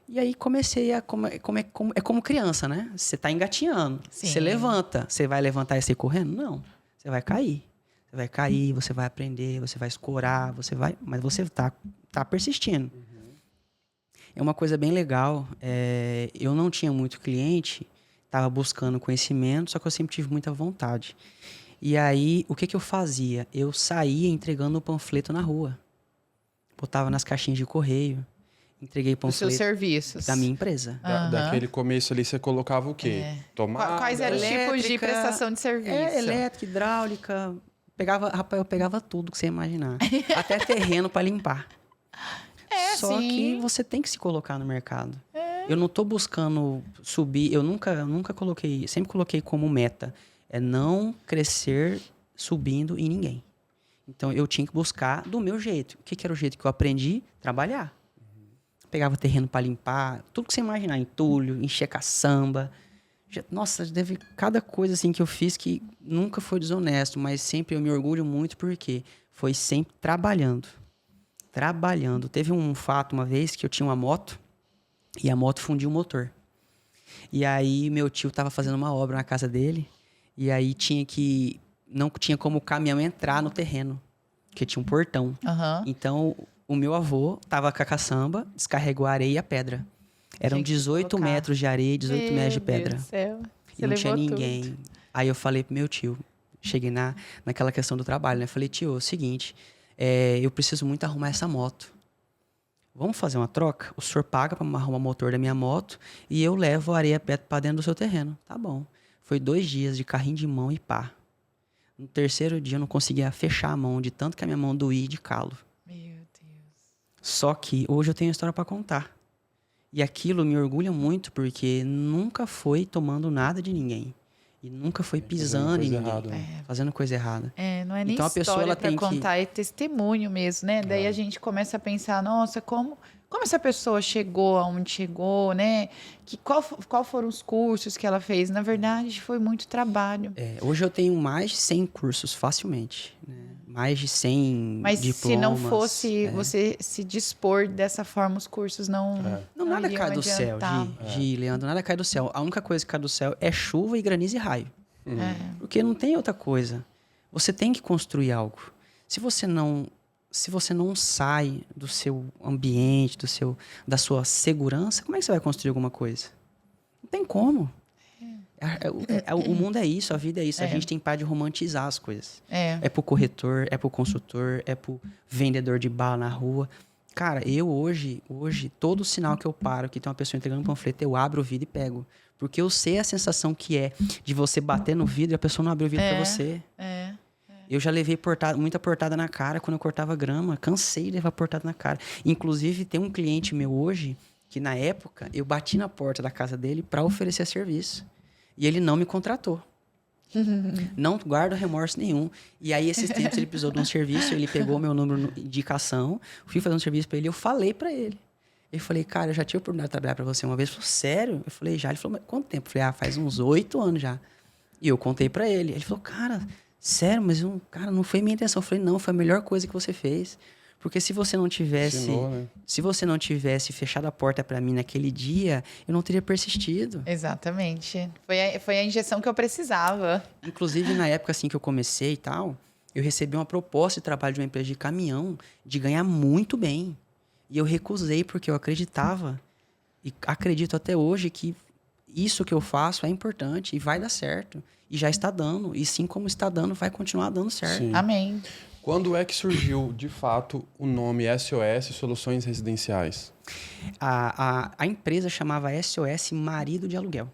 E aí comecei a... é como criança, né? Você tá engatinhando. Sim. Você levanta. Você vai levantar e sair correndo? Não. Você vai cair. Você vai cair, você vai aprender, você vai escorar, mas você tá persistindo. É uma coisa bem legal. Eu não tinha muito cliente, estava buscando conhecimento, só que eu sempre tive muita vontade. E aí, o que eu fazia? Eu saía entregando o panfleto na rua. Botava nas caixinhas de correio. Entreguei panfleto. Dos seus serviços. Da minha empresa. Daquele começo ali, você colocava o quê? Tomada? Quais eram os tipos de prestação de serviço? Elétrica, hidráulica. Eu pegava tudo que você imaginar. Até terreno para limpar. Só que você tem que se colocar no mercado. Eu não tô buscando subir, eu nunca coloquei, sempre coloquei como meta, é não crescer subindo em ninguém. Então, eu tinha que buscar do meu jeito. O que era o jeito que eu aprendi? Trabalhar. Pegava terreno para limpar, tudo que você imaginar, entulho, encher caçamba. Nossa, deve cada coisa assim que eu fiz que nunca foi desonesto, mas sempre eu me orgulho muito porque foi sempre trabalhando. Trabalhando. Teve um fato uma vez que eu tinha uma moto e a moto fundiu o motor. E aí meu tio estava fazendo uma obra na casa dele e aí não tinha como o caminhão entrar no terreno, porque tinha um portão. Aham. Então, o meu avô tava com a caçamba, descarregou a areia e a pedra. Eram Tinha que 18 colocar. metros de areia e 18 metros de Meu pedra. Deus do céu. E não tinha ninguém. Aí eu falei pro meu tio, cheguei naquela questão do trabalho, né? Falei, tio, é o seguinte, eu preciso muito arrumar essa moto. Vamos fazer uma troca? O senhor paga pra arrumar o motor da minha moto e eu levo a areia e a pedra pra dentro do seu terreno. Tá bom. Foi 2 dias de carrinho de mão e pá. No 3º dia eu não conseguia fechar a mão, de tanto que a minha mão doía de calo. Meu Deus. Só que hoje eu tenho uma história pra contar. E aquilo me orgulha muito porque nunca foi tomando nada de ninguém. E nunca foi pisando em ninguém. Errada, né? Fazendo coisa errada. Não é nem Então, a pessoa, história ela pra tem que- contar, é testemunho mesmo, né? Daí a gente começa a pensar, nossa, como essa pessoa chegou aonde chegou, né? Qual foram os cursos que ela fez? Na verdade, foi muito trabalho. Hoje eu tenho mais de 100 cursos, facilmente. Né? Mais de 100 Mas diplomas. se não fosse você se dispor dessa forma, os cursos não Nada iriam cai do céu, adiantar. Leandro, nada cai do céu. A única coisa que cai do céu é chuva e granizo e raio. É. Porque não tem outra coisa. Você tem que construir algo. Se você não sai do seu ambiente, da sua segurança, como é que você vai construir alguma coisa? Não tem como. O mundo é isso, a vida é isso. A gente tem que parar de romantizar as coisas. É pro corretor, é pro consultor, é pro vendedor de bala na rua. Cara, eu hoje, todo sinal que eu paro, que tem uma pessoa entregando um panfleto, eu abro o vidro e pego. Porque eu sei a sensação que é de você bater no vidro e a pessoa não abrir o vidro pra você. Eu já levei muita portada na cara quando eu cortava grama. Cansei de levar portada na cara. Inclusive, tem um cliente meu hoje que, na época, eu bati na porta da casa dele para oferecer serviço. E ele não me contratou. Não guardo remorso nenhum. E aí, esses tempos, ele precisou de um serviço, ele pegou meu número de indicação, fui fazer um serviço para ele, eu falei para ele. Eu falei, cara, eu já tive a oportunidade de trabalhar para você uma vez. Ele falou, sério? Eu falei, já. Ele falou, mas quanto tempo? Eu falei, faz uns 8 anos já. E eu contei para ele. Ele falou, cara, sério, mas cara, não foi minha intenção. Eu falei, não, foi a melhor coisa que você fez. Porque se você não tivesse... Ensinou, né? Se você não tivesse fechado a porta para mim naquele dia, eu não teria persistido. Exatamente. Foi a injeção que eu precisava. Inclusive, na época assim que eu comecei e tal, eu recebi uma proposta de trabalho de uma empresa de caminhão de ganhar muito bem. E eu recusei porque eu acreditava, e acredito até hoje, que isso que eu faço é importante e vai dar certo. E já está dando. E sim, como está dando, vai continuar dando certo. Sim. Amém. Quando é que surgiu, de fato, o nome SOS Soluções Residenciais? A empresa chamava SOS Marido de Aluguel.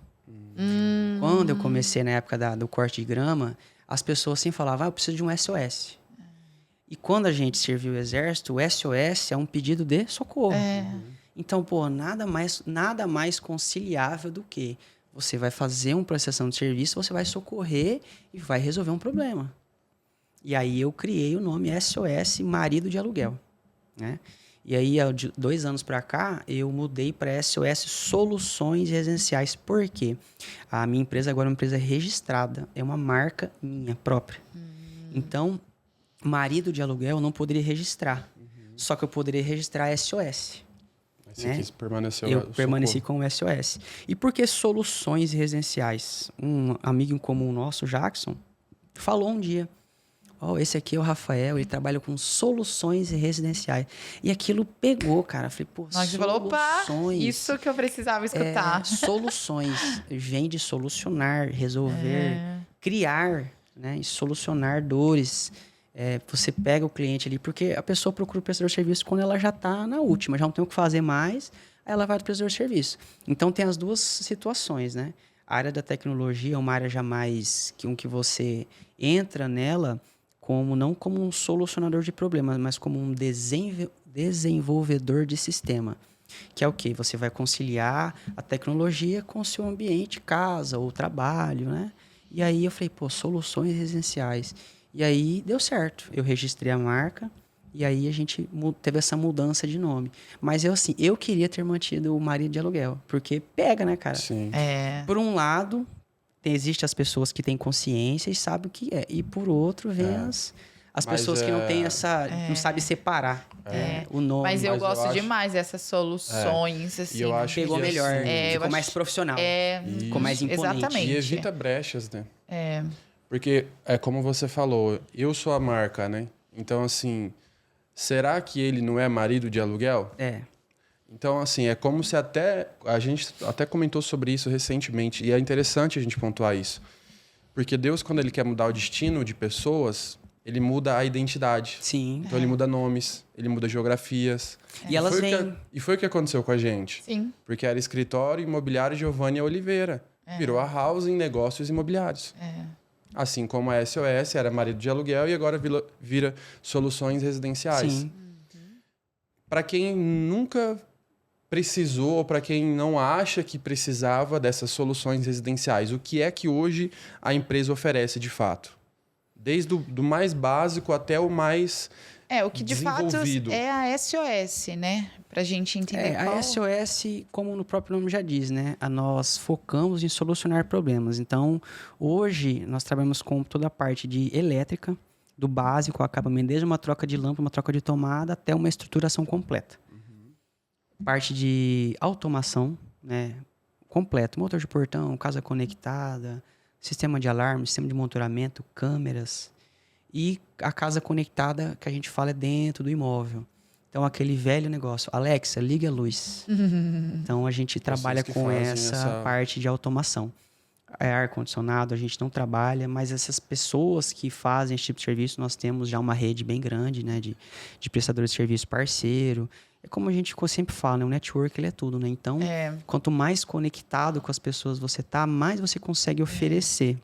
Quando eu comecei na época do corte de grama, as pessoas sempre falavam, eu preciso de um SOS. E quando a gente serviu o exército, o SOS é um pedido de socorro. Então, nada mais conciliável do que você vai fazer uma prestação de serviço, você vai socorrer e vai resolver um problema. E aí eu criei o nome SOS Marido de Aluguel, né? E aí, de 2 anos para cá, eu mudei para SOS Soluções Residenciais. Por quê? A minha empresa agora é uma empresa registrada, é uma marca minha própria. Então, marido de aluguel eu não poderia registrar. Só que eu poderia registrar SOS. Você quis permanecer Eu permaneci com o SOS. E por que soluções residenciais? Um amigo em comum nosso, Jackson, falou um dia, esse aqui é o Rafael, ele trabalha com soluções residenciais. E aquilo pegou, cara. Falei, Nós falou, opa, isso que eu precisava escutar. Soluções. Vem de solucionar, resolver, criar, né? E solucionar dores. Você pega o cliente ali, porque a pessoa procura o prestador de serviço quando ela já está na última, já não tem o que fazer mais, aí ela vai para o prestador de serviço. Então, tem as duas situações, né? A área da tecnologia é uma área jamais que você entra nela não como um solucionador de problemas, mas como um desenvolvedor de sistema. que é o quê? Você vai conciliar a tecnologia com o seu ambiente, casa ou trabalho, né? E aí eu falei, pô, soluções residenciais. E aí deu certo. Eu registrei a marca e aí a gente teve essa mudança de nome. Mas eu queria ter mantido o marido de aluguel, porque pega, né, cara? Sim. Por um lado, existem as pessoas que têm consciência e sabem o que é. E por outro, vem as pessoas que não têm não sabem separar o nome. Mas eu Mas eu gosto acho- demais dessas soluções, assim. E eu acho Pegou que, melhor, assim, ficou eu mais acho- profissional, ficou Isso. mais imponente. Exatamente. E evita brechas, né? Porque, como você falou, eu sou a marca, né? Então, assim, será que ele não é marido de aluguel? É. Então, assim, é como se a gente até comentou sobre isso recentemente, e é interessante a gente pontuar isso. Porque Deus, quando ele quer mudar o destino de pessoas, ele muda a identidade. Sim. Então, ele muda nomes, ele muda geografias. E elas foi vêm. e foi o que aconteceu com a gente. Sim. Porque era escritório imobiliário Giovanni Oliveira. Virou a Housing Negócios Imobiliários. Assim como a SOS era marido de aluguel e agora vira Soluções Residenciais. Sim. Para quem nunca precisou, ou para quem não acha que precisava dessas soluções residenciais, o que é que hoje a empresa oferece de fato? Desde do mais básico até o mais O que de fato desenvolvido. é a SOS, né? Pra gente entender qual... A SOS, como no próprio nome já diz, né? Nós focamos em solucionar problemas. Então, hoje, nós trabalhamos com toda a parte de elétrica, do básico, acabamento, desde uma troca de lâmpada, uma troca de tomada, até uma estruturação completa. Parte de automação, né? Completo. Motor de portão, casa conectada, sistema de alarme, sistema de monitoramento, câmeras. E a casa conectada, que a gente fala, é dentro do imóvel. Então, aquele velho negócio. Alexa, liga a luz. Então, a gente trabalha que com fazem essa parte de automação. Ar-condicionado, a gente não trabalha, mas essas pessoas que fazem esse tipo de serviço, nós temos já uma rede bem grande, né? De prestadores de serviço parceiro. É como a gente sempre fala, né? O network, ele é tudo, né? Então, quanto mais conectado com as pessoas você tá, mais você consegue oferecer.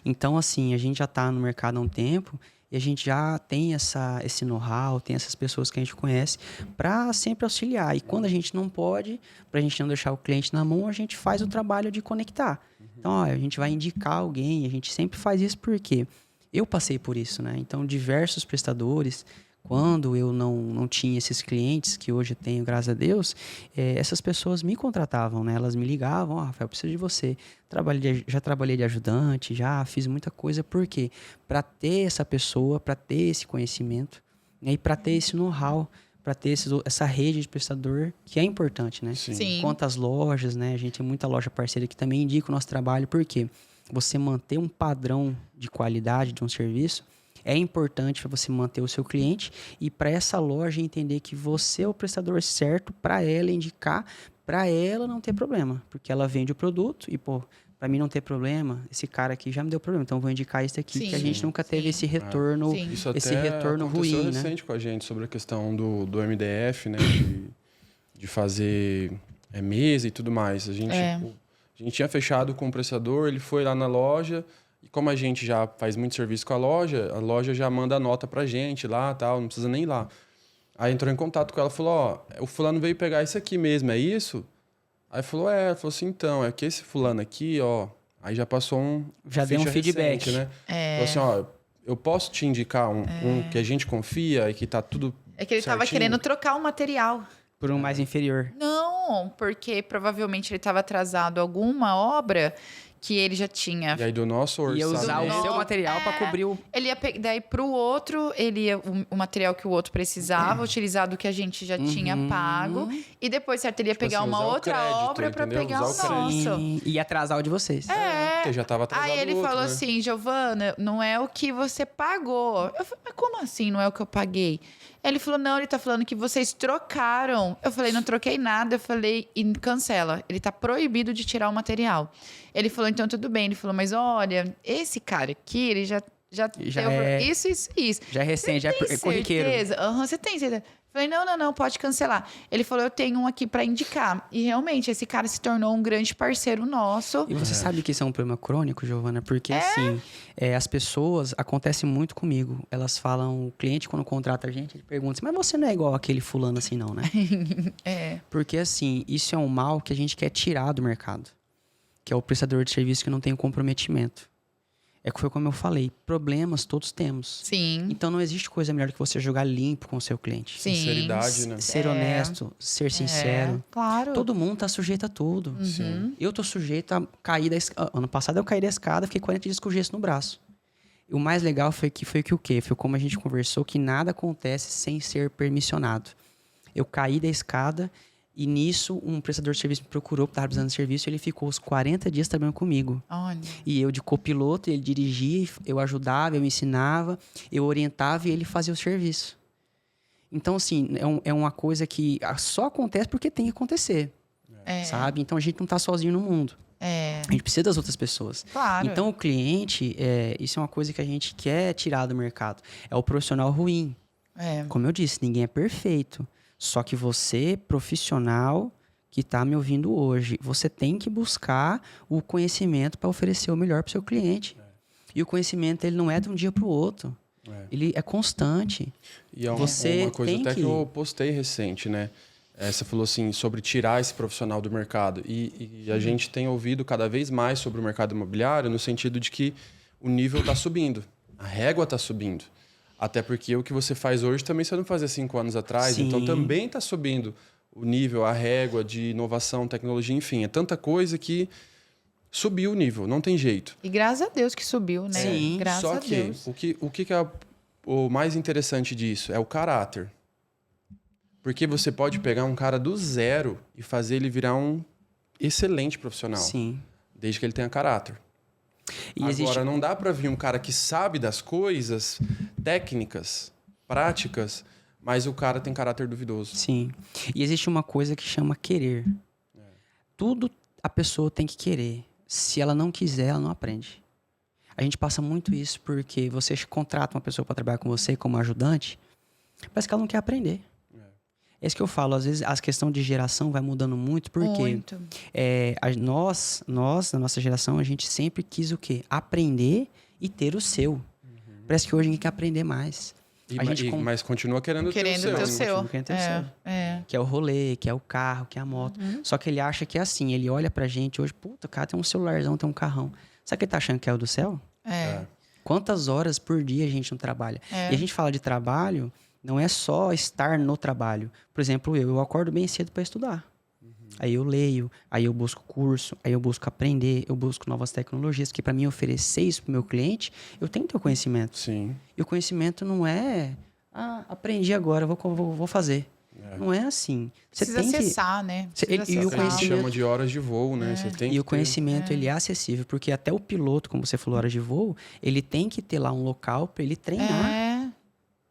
Então, assim, a gente já está no mercado há um tempo e a gente já tem esse know-how, tem essas pessoas que a gente conhece para sempre auxiliar. E quando a gente não pode, para a gente não deixar o cliente na mão, a gente faz o trabalho de conectar. Então, ó, a gente vai indicar alguém, a gente sempre faz isso porque eu passei por isso, né? Então, diversos prestadores, quando eu não tinha esses clientes que hoje eu tenho, graças a Deus, essas pessoas me contratavam, né? Elas me ligavam, Rafael, eu preciso de você. Já trabalhei de ajudante, já fiz muita coisa. Por quê? Para ter essa pessoa, para ter esse conhecimento, né? E para ter esse know-how, para ter essa rede de prestador, que é importante, né? Sim. Quanto às lojas, né? A gente tem muita loja parceira que também indica o nosso trabalho. Por quê? Você manter um padrão de qualidade de um serviço é importante para você manter o seu cliente e para essa loja entender que você é o prestador certo para ela indicar, para ela não ter problema. Porque ela vende o produto e, pô, para mim não ter problema, esse cara aqui já me deu problema, então eu vou indicar esse aqui, que a gente nunca teve esse retorno, Isso esse retorno aconteceu ruim, né? recente com a gente sobre a questão do MDF, né? De fazer mesa e tudo mais. A gente tinha fechado com o prestador, ele foi lá na loja. E como a gente já faz muito serviço com a loja já manda a nota pra gente lá, tal, não precisa nem ir lá. Aí entrou em contato com ela, falou, ó, o fulano veio pegar isso aqui mesmo, é isso? Aí falou, ela falou assim, então, é que esse fulano aqui, ó, aí já passou já deu um feedback, recente, né? Falou assim, ó, eu posso te indicar um que a gente confia e que tá tudo É que ele tava certinho? querendo trocar o material. Por um mais inferior. Não, porque provavelmente ele estava atrasado alguma obra que ele já tinha. E aí do nosso orçamento... Ia usar o seu Não, material para cobrir o... Ele ia daí para o outro, ele ia o material que o outro precisava, utilizar do que a gente já tinha pago. E depois, certo, ele ia pegar assim, uma usar o outra crédito, obra para entendeu? pegar Usar o o crédito. nosso. E atrasar o de vocês. Porque já tava atrasado Aí ele o outro, falou né? assim, Giovana, não é o que você pagou. Eu falei, mas como assim não é o que eu paguei? Ele falou, não, ele tá falando que vocês trocaram. Eu falei, não troquei nada. Eu falei, e cancela. Ele tá proibido de tirar o material. Ele falou, então tudo bem. Ele falou, mas olha, esse cara aqui, ele já Já isso. Já é recente, já é corriqueiro. Você tem certeza? Falei, não, pode cancelar. Ele falou, eu tenho um aqui para indicar. E realmente, esse cara se tornou um grande parceiro nosso. E você sabe que isso é um problema crônico, Giovana? Porque, assim, as pessoas, acontece muito comigo. Elas falam, o cliente, quando contrata a gente, ele pergunta assim, mas você não é igual aquele fulano assim, não, né? Porque, assim, isso é um mal que a gente quer tirar do mercado. Que é o prestador de serviço que não tem o comprometimento. Foi como eu falei, problemas todos temos. Sim. Então não existe coisa melhor que você jogar limpo com o seu cliente. Sim. Sinceridade, né? Ser honesto, ser sincero. Claro. Todo mundo tá sujeito a tudo. Sim. Eu tô sujeito a cair da escada. Ano passado eu caí da escada, fiquei 40 dias com gesso no braço. E o mais legal foi o quê? Foi como a gente conversou, que nada acontece sem ser permissionado. Eu caí da escada e nisso um prestador de serviço me procurou, porque estava precisando de serviço, e ele ficou os 40 dias trabalhando comigo. Olha. E eu de copiloto, ele dirigia, eu ajudava, eu ensinava, eu orientava e ele fazia o serviço. Então, assim, é uma coisa que só acontece porque tem que acontecer, sabe? Então, a gente não está sozinho no mundo. A gente precisa das outras pessoas. Claro. Então, o cliente, isso é uma coisa que a gente quer tirar do mercado. É o profissional ruim. Como eu disse, ninguém é perfeito. Só que você, profissional que está me ouvindo hoje, você tem que buscar o conhecimento para oferecer o melhor para o seu cliente. E o conhecimento, ele não é de um dia para o outro. Ele é constante. E é uma coisa até que eu postei recente, né? Você falou assim, sobre tirar esse profissional do mercado. E a gente tem ouvido cada vez mais sobre o mercado imobiliário no sentido de que o nível está subindo. A régua está subindo. Até porque o que você faz hoje também você não fazia 5 anos atrás. Sim. Então também está subindo o nível, a régua de inovação, tecnologia, enfim. É tanta coisa que subiu o nível, não tem jeito. E graças a Deus que subiu, né? Sim. Graças Só a que Deus. o que é o mais interessante disso? É o caráter. Porque você pode pegar um cara do zero e fazer ele virar um excelente profissional. Sim. Desde que ele tenha caráter. E Agora, não dá para vir um cara que sabe das coisas técnicas, práticas, mas o cara tem caráter duvidoso. Sim. E existe uma coisa que chama querer. Tudo a pessoa tem que querer. Se ela não quiser, ela não aprende. A gente passa muito isso porque você contrata uma pessoa para trabalhar com você como ajudante, parece que ela não quer aprender. É isso que eu falo. Às vezes, a questão de geração vai mudando muito, porque nós, na nossa geração, a gente sempre quis o quê? Aprender e ter o seu. Parece que hoje a gente quer aprender mais. Mas continua querendo ter o seu. Continua querendo ter o seu. Que é o rolê, que é o carro, que é a moto. Só que ele acha que é assim. Ele olha pra gente hoje, puta, o cara tem um celularzão, tem um carrão. Sabe o que ele tá achando que é o do céu? Quantas horas por dia a gente não trabalha? E a gente fala de trabalho... Não é só estar no trabalho. Por exemplo, eu acordo bem cedo para estudar. Aí eu leio, aí eu busco curso, aí eu busco aprender, eu busco novas tecnologias, porque para mim oferecer isso para o meu cliente, eu tenho que ter o conhecimento. Sim. E o conhecimento não é, aprendi agora, vou fazer. Não é assim. Você precisa tem acessar, né? E o conhecimento... A gente chama de horas de voo, né? Você tem e o conhecimento, ele é acessível, porque até o piloto, como você falou, horas de voo, ele tem que ter lá um local para ele treinar.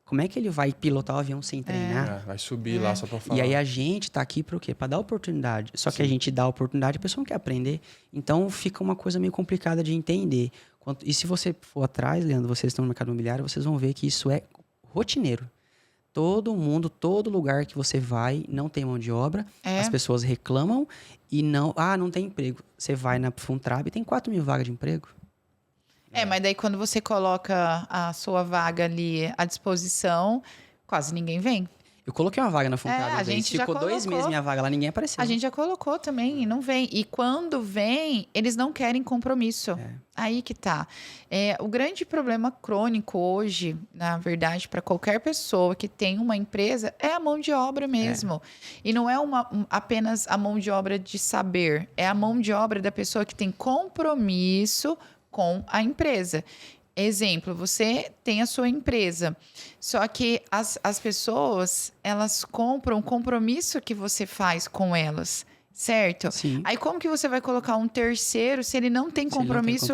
Como é que ele vai pilotar o avião sem treinar? Vai subir lá só para falar. E aí a gente tá aqui para o quê? Para dar oportunidade. Só que a gente dá oportunidade, a pessoa não quer aprender. Então fica uma coisa meio complicada de entender. E se você for atrás, Leandro, vocês estão no mercado imobiliário, vocês vão ver que isso é rotineiro. Todo mundo, todo lugar que você vai, não tem mão de obra. As pessoas reclamam e não tem emprego. Você vai na Funtrab e tem 4.000 vagas de emprego. Mas daí quando você coloca a sua vaga ali à disposição, quase ninguém vem. Eu coloquei uma vaga na Funtrab, a gente já ficou 2 meses minha vaga lá, ninguém apareceu. A gente já colocou também e não vem. E quando vem, eles não querem compromisso. Aí que tá. O grande problema crônico hoje, na verdade, para qualquer pessoa que tem uma empresa, é a mão de obra mesmo. E não é apenas a mão de obra de saber, é a mão de obra da pessoa que tem compromisso com a empresa. Exemplo, você tem a sua empresa, só que as pessoas, elas compram o compromisso que você faz com elas, certo? Sim. Aí como que você vai colocar um terceiro se ele não tem compromisso,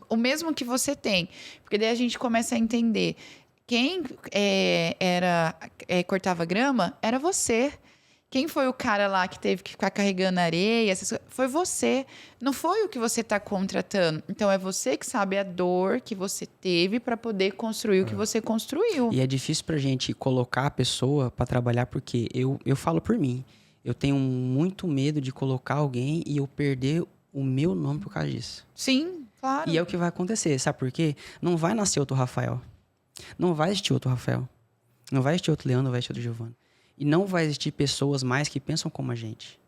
o mesmo que você tem? Porque daí a gente começa a entender, quem cortava grama era você. Quem foi o cara lá que teve que ficar carregando areia? Foi você. Não foi o que você está contratando. Então, é você que sabe a dor que você teve para poder construir o que você construiu. E é difícil pra gente colocar a pessoa para trabalhar, porque eu falo por mim. Eu tenho muito medo de colocar alguém e eu perder o meu nome por causa disso. Sim, claro. E é o que vai acontecer. Sabe por quê? Não vai nascer outro Rafael. Não vai existir outro Rafael. Não vai existir outro Leandro, não vai existir outro Giovanni. E não vai existir pessoas mais que pensam como a gente.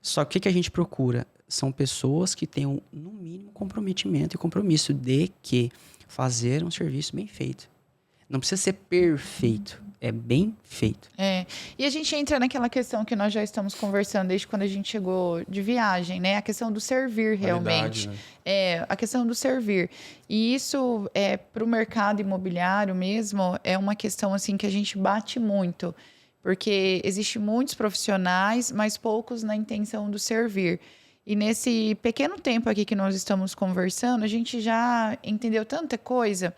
Só que o que a gente procura? São pessoas que tenham, no mínimo, comprometimento e compromisso de que fazer um serviço bem feito. Não precisa ser perfeito, é bem feito. E a gente entra naquela questão que nós já estamos conversando desde quando a gente chegou de viagem, né? A questão do servir realmente. Né? A questão do servir. E isso, para o mercado imobiliário mesmo, é uma questão assim que a gente bate muito. Porque existem muitos profissionais, mas poucos na intenção do servir. E nesse pequeno tempo aqui que nós estamos conversando, a gente já entendeu tanta coisa.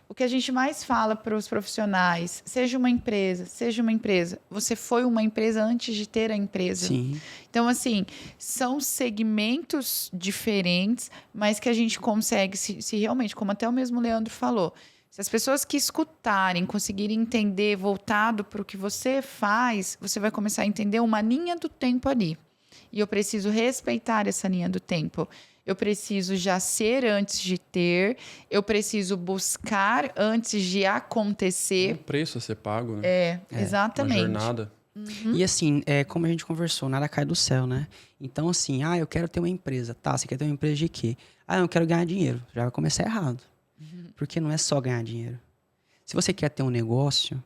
O que a gente mais fala para os profissionais, seja uma empresa, você foi uma empresa antes de ter a empresa. Sim. Então, assim, são segmentos diferentes, mas que a gente consegue, se realmente, como até o mesmo Leandro falou, se as pessoas que escutarem, conseguirem entender voltado para o que você faz, você vai começar a entender uma linha do tempo ali. E eu preciso respeitar essa linha do tempo. Eu preciso já ser antes de ter. Eu preciso buscar antes de acontecer. Tem um preço a ser pago, né? Exatamente. Uma jornada. E assim, como a gente conversou, nada cai do céu, né? Então assim, eu quero ter uma empresa. Tá, você quer ter uma empresa de quê? Eu quero ganhar dinheiro. Já vai começar errado. Porque não é só ganhar dinheiro. Se você quer ter um negócio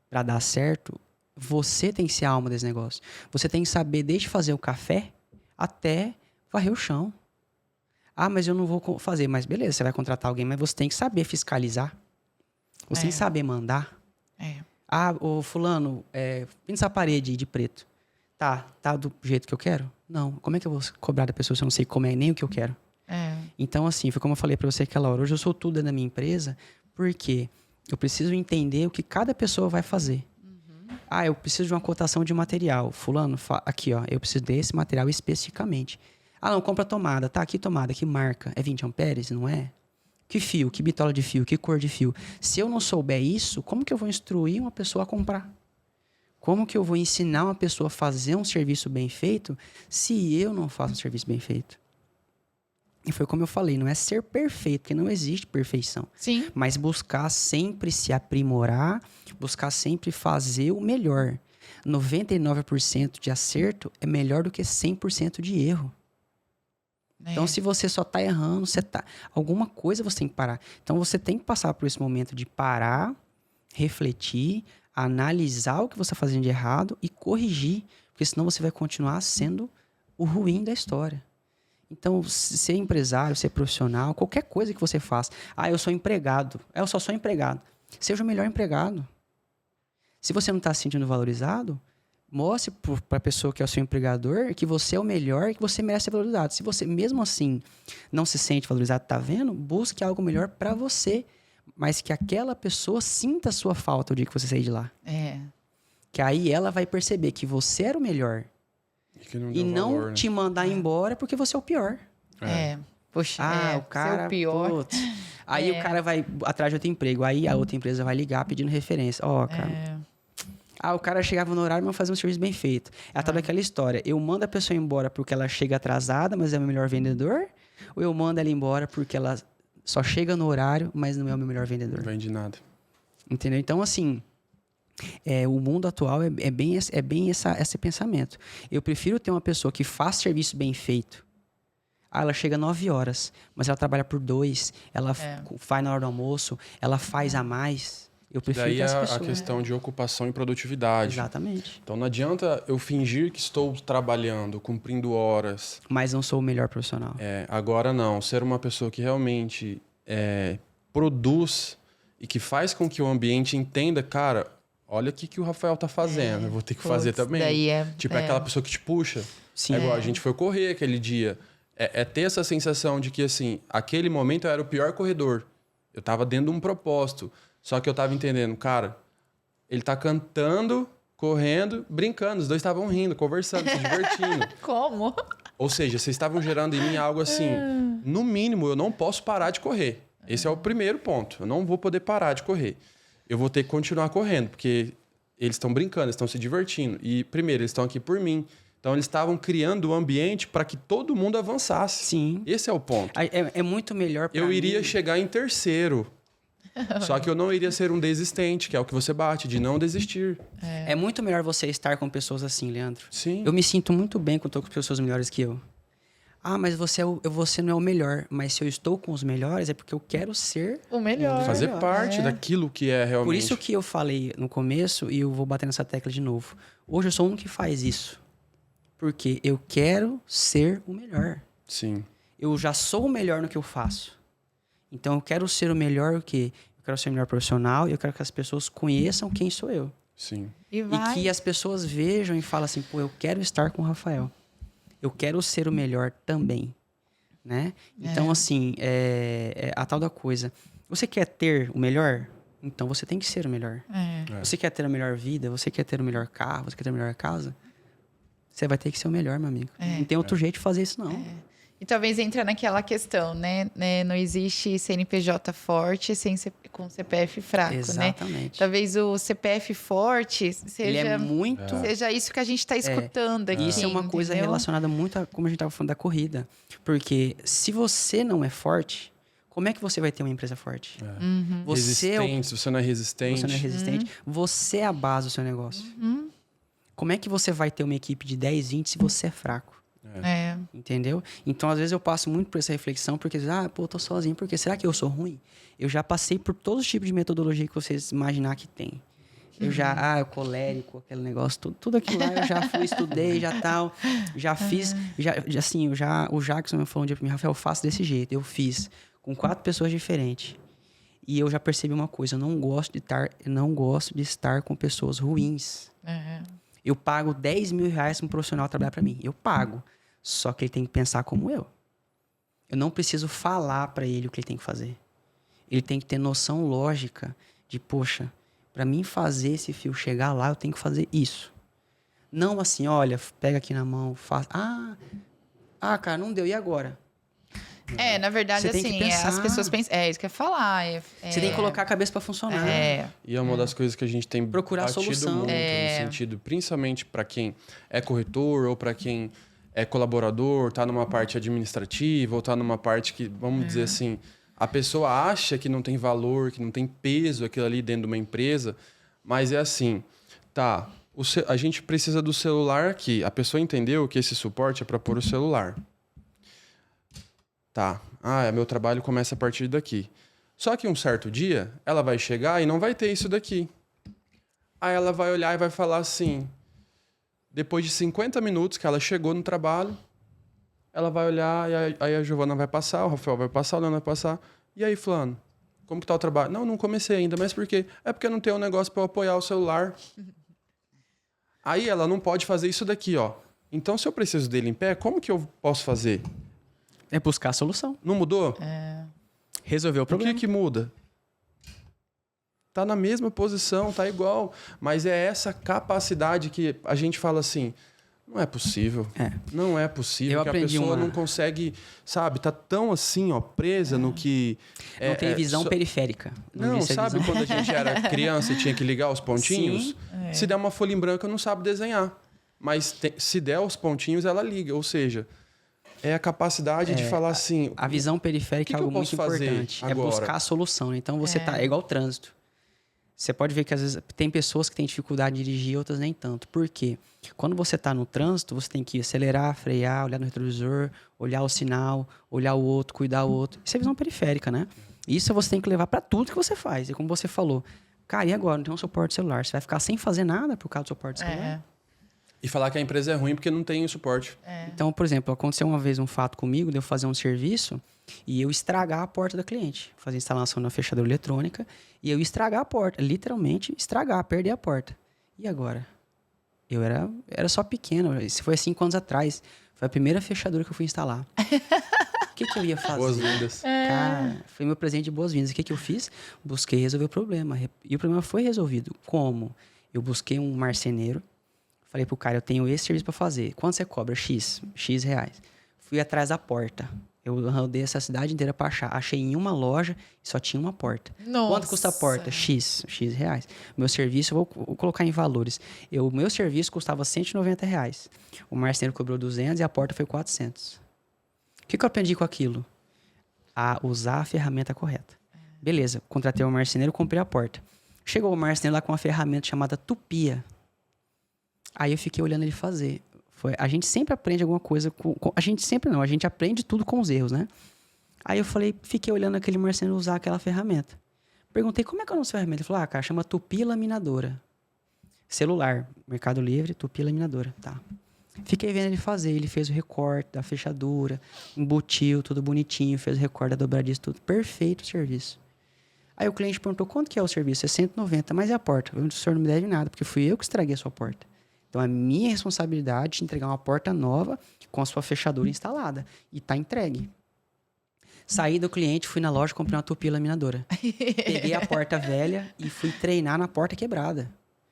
para dar certo, você tem que ser a alma desse negócio. Você tem que saber desde fazer o café até varrer o chão. Mas eu não vou fazer. Mas beleza, você vai contratar alguém, mas você tem que saber fiscalizar. Você tem que saber mandar. Ô fulano, pinta essa parede de preto. Tá do jeito que eu quero? Não. Como é que eu vou cobrar da pessoa se eu não sei como é nem o que eu quero? Então, assim, foi como eu falei pra você aquela hora. Hoje eu sou tudo dentro da minha empresa, porque eu preciso entender o que cada pessoa vai fazer. Eu preciso de uma cotação de material. Fulano, aqui, ó, eu preciso desse material especificamente. Não, compra tomada. Tá, que tomada, que marca? É 20 amperes, não é? Que fio, que bitola de fio, que cor de fio. Se eu não souber isso, como que eu vou instruir uma pessoa a comprar? Como que eu vou ensinar uma pessoa a fazer um serviço bem feito se eu não faço um serviço bem feito? E foi como eu falei, não é ser perfeito, porque não existe perfeição. Sim. Mas buscar sempre se aprimorar, buscar sempre fazer o melhor. 99% de acerto é melhor do que 100% de erro. Então, se você só tá errando, alguma coisa você tem que parar. Então, você tem que passar por esse momento de parar, refletir, analisar o que você está fazendo de errado e corrigir. Porque senão você vai continuar sendo o ruim da história. Então, ser empresário, ser profissional, qualquer coisa que você faça. Eu sou empregado. Eu só sou empregado. Seja o melhor empregado. Se você não está se sentindo valorizado, mostre para a pessoa que é o seu empregador que você é o melhor e que você merece ser valorizado. Se você, mesmo assim, não se sente valorizado, tá vendo? Busque algo melhor para você. Mas que aquela pessoa sinta a sua falta o dia que você sair de lá. Que aí ela vai perceber que você era o melhor. E não valor, te mandar embora porque você é o pior. Poxa, o cara... o pior. Putz. Aí o cara vai atrás de outro emprego. Aí a outra empresa vai ligar pedindo referência. Cara... o cara chegava no horário, mas fazia um serviço bem feito. É a tal daquela história. Eu mando a pessoa embora porque ela chega atrasada, mas é o meu melhor vendedor? Ou eu mando ela embora porque ela só chega no horário, mas não é o meu melhor vendedor? Não vende nada. Entendeu? Então, assim... o mundo atual é bem esse pensamento. Eu prefiro ter uma pessoa que faz serviço bem feito. Ela chega 9 horas, mas ela trabalha por 2, ela faz na hora do almoço, ela faz a mais. Eu prefiro Daí ter essa pessoa. a questão de ocupação e produtividade. Exatamente. Então não adianta eu fingir que estou trabalhando, cumprindo horas. Mas não sou o melhor profissional. Agora não. Ser uma pessoa que realmente produz e que faz com que o ambiente entenda, cara... Olha o que o Rafael tá fazendo. Eu vou ter que fazer também. Daí tipo, é aquela pessoa que te puxa. Sim. Igual a gente foi correr aquele dia. É ter essa sensação de que, assim, aquele momento eu era o pior corredor. Eu tava dentro de um propósito. Só que eu tava entendendo, cara, ele tá cantando correndo, brincando. Os dois estavam rindo, conversando, se divertindo. Como? Ou seja, vocês estavam gerando em mim algo assim, no mínimo, eu não posso parar de correr. Esse é o primeiro ponto. Eu não vou poder parar de correr. Eu vou ter que continuar correndo, porque eles estão brincando, eles estão se divertindo. E, primeiro, eles estão aqui por mim. Então, eles estavam criando o ambiente para que todo mundo avançasse. Sim. Esse é o ponto. É muito melhor pra Eu mim. iria chegar em terceiro. Só que eu não iria ser um desistente, que é o que você bate, de não desistir. É muito melhor você estar com pessoas assim, Leandro. Sim. Eu me sinto muito bem quando estou com pessoas melhores que eu. Ah, mas você não é o melhor. Mas se eu estou com os melhores, é porque eu quero ser... O melhor. Fazer parte daquilo que é realmente. Por isso que eu falei no começo, e eu vou bater nessa tecla de novo. Hoje eu sou o único que faz isso. Porque eu quero ser o melhor. Sim. Eu já sou o melhor no que eu faço. Então eu quero ser o melhor o quê? Eu quero ser o melhor profissional e eu quero que as pessoas conheçam quem sou eu. Sim. E vai. E que as pessoas vejam e falem assim, pô, eu quero estar com o Rafael. Eu quero ser o melhor também, né? Então, assim, a tal da coisa. Você quer ter o melhor? Então, você tem que ser o melhor. Você quer ter a melhor vida? Você quer ter o melhor carro? Você quer ter a melhor casa? Você vai ter que ser o melhor, meu amigo. Não tem outro jeito de fazer isso, não. E talvez entra naquela questão, né? Não existe CNPJ forte com CPF fraco, Exatamente. né? Talvez o CPF forte seja, Ele é muito... seja isso que a gente está escutando aqui. Isso é uma coisa entendeu? relacionada muito a como a gente estava falando da corrida. Porque se você não é forte, como é que você vai ter uma empresa forte? Você Resistente, se você não é resistente. Você não é resistente. Você é a base do seu negócio. Como é que você vai ter uma equipe de 10, 20 se você é fraco? Entendeu? Então, às vezes, eu passo muito por essa reflexão, porque, eu tô sozinho. Porque será que eu sou ruim? Eu já passei por todos os tipos de metodologia que vocês imaginar que tem. Eu já, eu colérico, aquele negócio, tudo aquilo lá, eu já fui, estudei, já tal, já fiz, o Jackson me falou um dia pra mim, Rafael, eu faço desse jeito, eu fiz com 4 pessoas diferentes. E eu já percebi uma coisa, eu não gosto de estar com pessoas ruins. Eu pago 10 mil reais para um profissional trabalhar para mim. Eu pago. Só que ele tem que pensar como eu. Eu não preciso falar para ele o que ele tem que fazer. Ele tem que ter noção lógica de, poxa, para mim fazer esse fio chegar lá, eu tenho que fazer isso. Não assim, olha, pega aqui na mão, faz. Cara, não deu, e agora? Na verdade, Você tem que assim, pensar. as pessoas pensam... isso que eu ia falar. Você tem que colocar a cabeça para funcionar. E é uma das coisas que a gente tem Procurar batido solução. muito, no sentido, principalmente para quem é corretor ou para quem é colaborador, tá numa parte administrativa ou tá numa parte que, vamos dizer assim, a pessoa acha que não tem valor, que não tem peso aquilo ali dentro de uma empresa, mas é assim, a gente precisa do celular aqui. A pessoa entendeu que esse suporte é para pôr o celular. Meu trabalho começa a partir daqui. Só que um certo dia, ela vai chegar e não vai ter isso daqui. Aí ela vai olhar e vai falar assim, depois de 50 minutos que ela chegou no trabalho, ela vai olhar e aí a Giovana vai passar, o Rafael vai passar, o Leandro vai passar. E aí, fulano, como que tá o trabalho? Não comecei ainda, mas por quê? É porque não tem um negócio para eu apoiar o celular. Aí ela não pode fazer isso daqui, ó. Então, se eu preciso dele em pé, como que eu posso fazer? É buscar a solução. Não mudou? Resolver o O problema. que muda? Tá na mesma posição, tá igual. Mas é essa capacidade que a gente fala assim, não é possível. Não é possível Eu que a aprendi pessoa não consegue, sabe? Tá tão assim, ó, presa no que... Não tem visão periférica. Não, existe a sabe visão- quando a gente era criança e tinha que ligar os pontinhos? Sim. Se der uma folha em branco, não sabe desenhar. Mas se der os pontinhos, ela liga. Ou seja, é a capacidade de falar assim... A visão periférica que é algo eu posso muito fazer importante. É agora? buscar a solução, né? Então você tá... É igual o trânsito. Você pode ver que às vezes tem pessoas que têm dificuldade de dirigir, outras nem tanto. Por quê? Quando você está no trânsito, você tem que acelerar, frear, olhar no retrovisor, olhar o sinal, olhar o outro, cuidar o outro. Isso é visão periférica, né? Isso você tem que levar para tudo que você faz. E como você falou, cara, e agora? Não tem um suporte celular. Você vai ficar sem fazer nada por causa do suporte celular? E falar que a empresa é ruim porque não tem o suporte. Então, por exemplo, aconteceu uma vez um fato comigo de eu fazer um serviço e eu estragar a porta da cliente. Fazer instalação na fechadura eletrônica e eu estragar a porta. Literalmente estragar, perder a porta. E agora? Eu era só pequeno. Isso foi há 5 anos atrás. Foi a primeira fechadura que eu fui instalar. O que eu ia fazer? Boas-vindas. Cara, foi meu presente de boas-vindas. O que eu fiz? Busquei resolver o problema. E o problema foi resolvido. Como? Eu busquei um marceneiro, falei pro cara, eu tenho esse serviço para fazer. Quanto você cobra? X reais. Fui atrás da porta. Eu rodei essa cidade inteira para achar. Achei em uma loja e só tinha uma porta. Nossa. Quanto custa a porta? X reais. Meu serviço, eu vou colocar em valores. Meu serviço custava R$190. O marceneiro cobrou 200 e a porta foi 400. O que eu aprendi com aquilo? A usar a ferramenta correta. Beleza, contratei o marceneiro, comprei a porta. Chegou o marceneiro lá com uma ferramenta chamada tupia. Aí eu fiquei olhando ele fazer. A gente sempre aprende alguma coisa a gente aprende tudo com os erros, né? Aí eu fiquei olhando aquele marceneiro usar aquela ferramenta. Perguntei, como é que eu não uso a ferramenta? Ele falou, cara, chama tupia laminadora. Celular, Mercado Livre, tupia laminadora, tá. Fiquei vendo ele fazer, ele fez o recorte da fechadura, embutiu, tudo bonitinho, fez o recorte da dobradiça, tudo perfeito o serviço. Aí o cliente perguntou, quanto que é o serviço? É 190, mas é a porta. O senhor não me deve nada, porque fui eu que estraguei a sua porta. Então, é minha responsabilidade de entregar uma porta nova com a sua fechadura instalada. E tá entregue. Saí do cliente, fui na loja, comprei uma tupia laminadora. Peguei a porta velha e fui treinar na porta quebrada.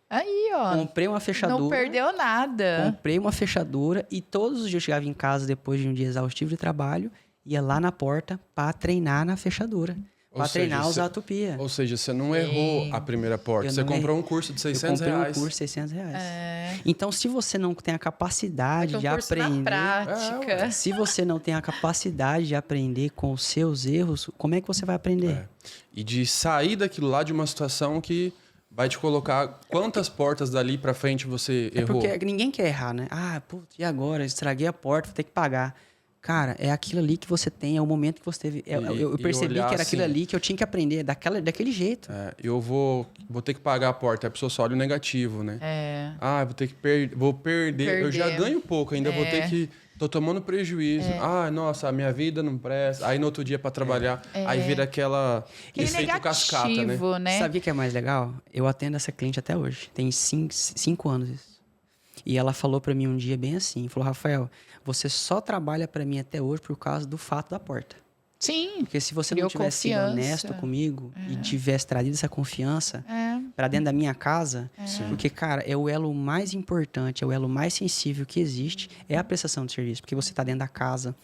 Aí, ó. Comprei uma fechadura. Não perdeu nada. Comprei uma fechadura e todos os dias eu chegava em casa, depois de um dia exaustivo de trabalho, ia lá na porta para treinar na fechadura. Para treinar a usar a tupia. Ou seja, você não errou a primeira porta. Você comprou um curso de R$600. Eu comprei um curso de R$600. Então, se você não tem a capacidade de aprender... na prática. Se você não tem a capacidade de aprender com os seus erros, como é que você vai aprender? E de sair daquilo lá de uma situação que vai te colocar quantas portas dali pra frente você errou. Porque ninguém quer errar, né? Ah, putz, e agora? Estraguei a porta, vou ter que pagar. Cara, é aquilo ali que você tem, é o momento que você teve. Eu percebi que era aquilo ali que eu tinha que aprender daquele jeito. Eu vou ter que pagar a porta. A pessoa só olha o negativo, né? Vou ter que vou perder. Eu já ganho pouco, ainda vou ter que... Tô tomando prejuízo. Nossa, a minha vida não presta. Aí no outro dia pra trabalhar, aí vira aquele efeito cascata, né? Sabe o que é mais legal? Eu atendo essa cliente até hoje. Tem 5 anos isso. E ela falou pra mim um dia bem assim. Falou, Rafael, você só trabalha pra mim até hoje por causa do fato da porta. Sim. Porque se você não tivesse sido honesto comigo e tivesse trazido essa confiança pra dentro da minha casa, porque, cara, é o elo mais importante, é o elo mais sensível que existe, é a prestação de serviço. Porque você tá dentro da casa,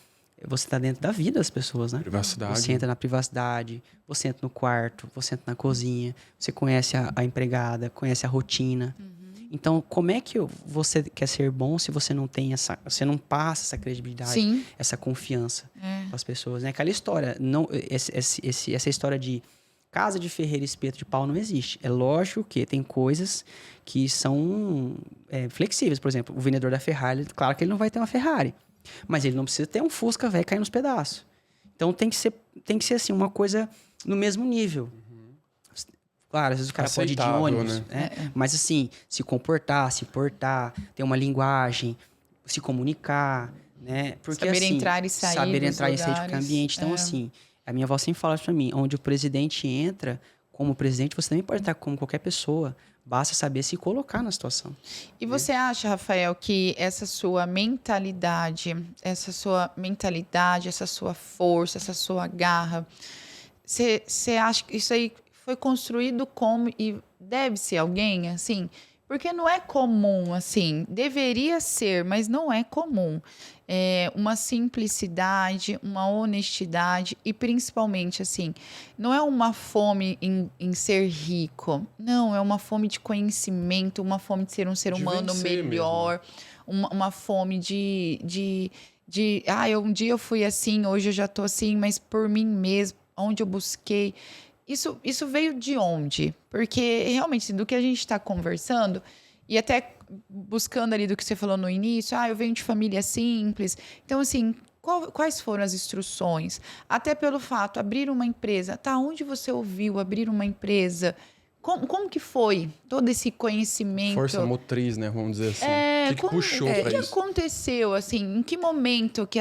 você tá dentro da vida das pessoas, né? Privacidade. Você entra na privacidade, você entra no quarto, você entra na cozinha, você conhece a empregada, conhece a rotina. Então, como é que você quer ser bom se você não tem você não passa essa credibilidade, essa confiança para as pessoas, né? Aquela história, essa história de casa de ferreiro e espeto de pau não existe. É lógico que tem coisas que são flexíveis. Por exemplo, o vendedor da Ferrari, claro que ele não vai ter uma Ferrari, mas ele não precisa ter um Fusca velho cair nos pedaços. Então, tem que ser assim, uma coisa no mesmo nível. Claro, às vezes o cara pode ir de ônibus, né? Mas assim, se comportar, se portar, ter uma linguagem, se comunicar, né? Porque, saber assim, entrar e sair saber entrar e sair de lugares. qualquer ambiente. Então, assim, a minha avó sempre fala isso pra mim, onde o presidente entra como presidente, você também pode entrar como qualquer pessoa. Basta saber se colocar na situação. E você acha, Rafael, que essa sua mentalidade, essa sua força, essa sua garra, você acha que isso aí foi construído como e deve ser alguém, assim? Porque não é comum, assim. Deveria ser, mas não é comum. Uma simplicidade, uma honestidade e, principalmente, assim, não é uma fome em ser rico. Não, é uma fome de conhecimento, uma fome de ser um ser humano melhor, uma fome um dia eu fui assim, hoje eu já tô assim, mas por mim mesmo, onde eu busquei... Isso veio de onde? Porque, realmente, do que a gente está conversando, e até buscando ali do que você falou no início, eu venho de família simples. Então, assim, quais foram as instruções? Até pelo fato, abrir uma empresa. Onde você ouviu abrir uma empresa? Como que foi todo esse conhecimento? Força motriz, né? Vamos dizer assim. O que puxou para isso? O que aconteceu, assim? Em que momento que...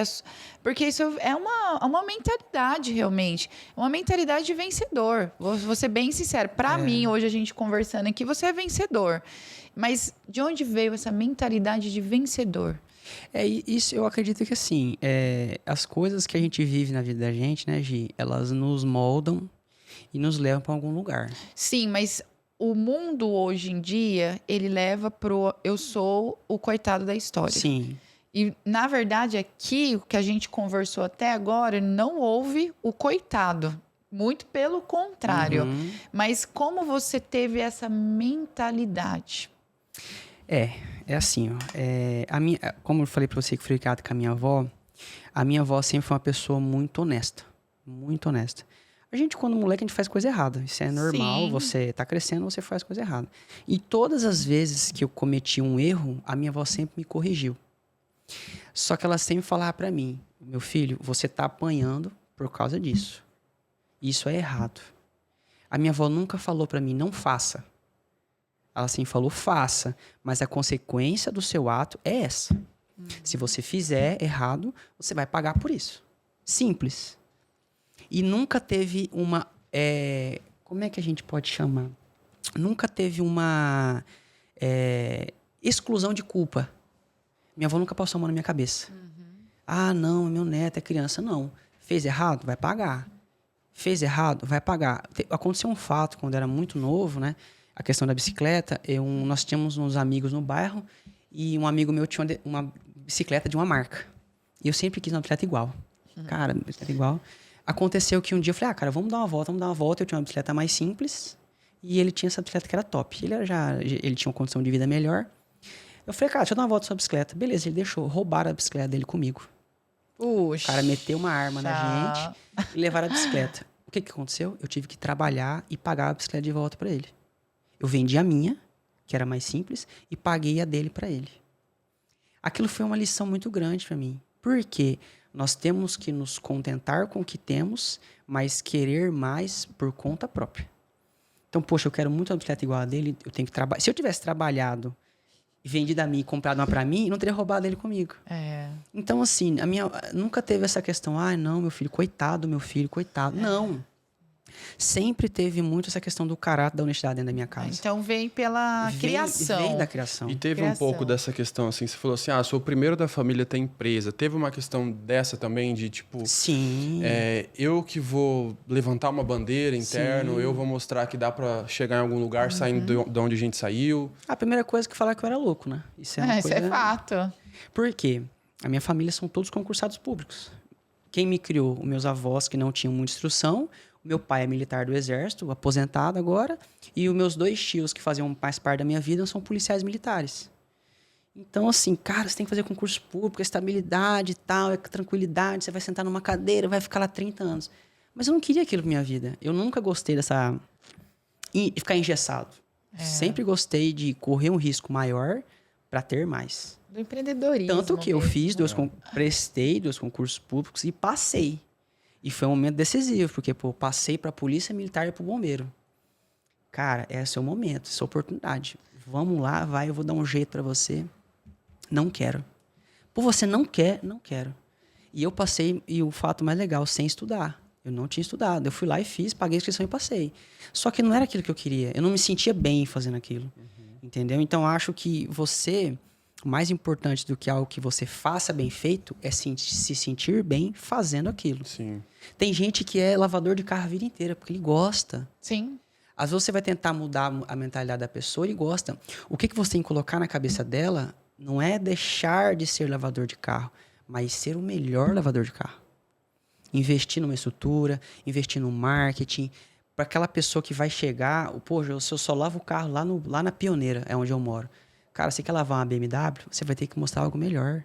Porque isso é uma mentalidade, realmente. Uma mentalidade de vencedor. Vou ser bem sincero. Para mim, hoje a gente conversando aqui, você é vencedor. Mas de onde veio essa mentalidade de vencedor? Isso eu acredito que, assim, as coisas que a gente vive na vida da gente, né, Gi? Elas nos moldam e nos levam para algum lugar. Sim, mas o mundo hoje em dia, ele leva pro eu sou o coitado da história. Sim. E, na verdade, aqui, o que a gente conversou até agora, não houve o coitado. Muito pelo contrário. Mas como você teve essa mentalidade? É assim, ó. Como eu falei pra você que fui criado com a minha avó sempre foi uma pessoa muito honesta. Muito honesta. A gente, quando moleque, a gente faz coisa errada. Isso é normal. Sim. Você tá crescendo, você faz coisa errada. E todas as vezes que eu cometi um erro, a minha avó sempre me corrigiu. Só que ela sempre falava pra mim, meu filho, você tá apanhando por causa disso. Isso é errado. A minha avó nunca falou pra mim, não faça. Ela sempre falou, faça. Mas a consequência do seu ato é essa. Se você fizer errado, você vai pagar por isso. Simples. E nunca teve uma... como é que a gente pode chamar? Nunca teve uma exclusão de culpa. Minha avó nunca passou a mão na minha cabeça. Ah, não, meu neto é criança. Não. Fez errado? Vai pagar. Fez errado? Vai pagar. Aconteceu um fato quando eu era muito novo, né? A questão da bicicleta. Nós tínhamos uns amigos no bairro e um amigo meu tinha uma bicicleta de uma marca. E eu sempre quis uma bicicleta igual. Cara, bicicleta igual. Aconteceu que um dia eu falei, cara, vamos dar uma volta. Eu tinha uma bicicleta mais simples e ele tinha essa bicicleta que era top. Ele tinha uma condição de vida melhor. Eu falei, cara, deixa eu dar uma volta na sua bicicleta. Beleza, ele deixou. Roubaram a bicicleta dele comigo. Puxa. O cara meteu uma arma na gente e levaram a bicicleta. O que aconteceu? Eu tive que trabalhar e pagar a bicicleta de volta pra ele. Eu vendi a minha, que era mais simples, e paguei a dele pra ele. Aquilo foi uma lição muito grande pra mim. Por quê? Nós temos que nos contentar com o que temos, mas querer mais por conta própria. Então, poxa, eu quero muito uma bicicleta igual a dele, eu tenho que trabalhar. Se eu tivesse trabalhado e vendido a mim e comprado uma pra mim, eu não teria roubado ele comigo. Então, assim, nunca teve essa questão, não, meu filho, coitado, coitado. Não. Sempre teve muito essa questão do caráter, da honestidade dentro da minha casa. Então vem pela criação. Vem da criação. E teve um pouco dessa questão, assim, você falou assim, sou o primeiro da família a ter empresa. Teve uma questão dessa também, de tipo... Sim. Eu que vou levantar uma bandeira interna, eu vou mostrar que dá pra chegar em algum lugar saindo de onde a gente saiu. A primeira coisa que falar é que eu era louco, né? Isso é isso é fato. Por quê? A minha família são todos concursados públicos. Quem me criou? Os meus avós, que não tinham muita instrução. Meu pai é militar do Exército, aposentado agora. E os meus 2 tios, que faziam mais parte da minha vida, são policiais militares. Então, assim, cara, você tem que fazer concurso público, estabilidade e tal, tranquilidade. Você vai sentar numa cadeira, vai ficar lá 30 anos. Mas eu não queria aquilo pra minha vida. Eu nunca gostei dessa... ficar engessado. Sempre gostei de correr um risco maior para ter mais. Do empreendedorismo. Tanto que eu prestei 2 concursos públicos e passei. E foi um momento decisivo, porque, passei pra polícia militar e pro bombeiro. Cara, esse é o momento, essa é a oportunidade. Vamos lá, vai, eu vou dar um jeito pra você. Não quero. Você não quer, não quero. E eu passei, e o fato mais legal, sem estudar. Eu não tinha estudado. Eu fui lá e fiz, paguei a inscrição e passei. Só que não era aquilo que eu queria. Eu não me sentia bem fazendo aquilo. Entendeu? Então, acho que mais importante do que algo que você faça bem feito é se sentir bem fazendo aquilo. Sim. Tem gente que é lavador de carro a vida inteira, porque ele gosta. Sim. Às vezes você vai tentar mudar a mentalidade da pessoa e ele gosta. O que você tem que colocar na cabeça dela não é deixar de ser lavador de carro, mas ser o melhor lavador de carro. Investir numa estrutura, investir no marketing, para aquela pessoa que vai chegar, eu só lavo o carro lá na Pioneira, é onde eu moro. Cara, você quer lavar uma BMW, você vai ter que mostrar algo melhor.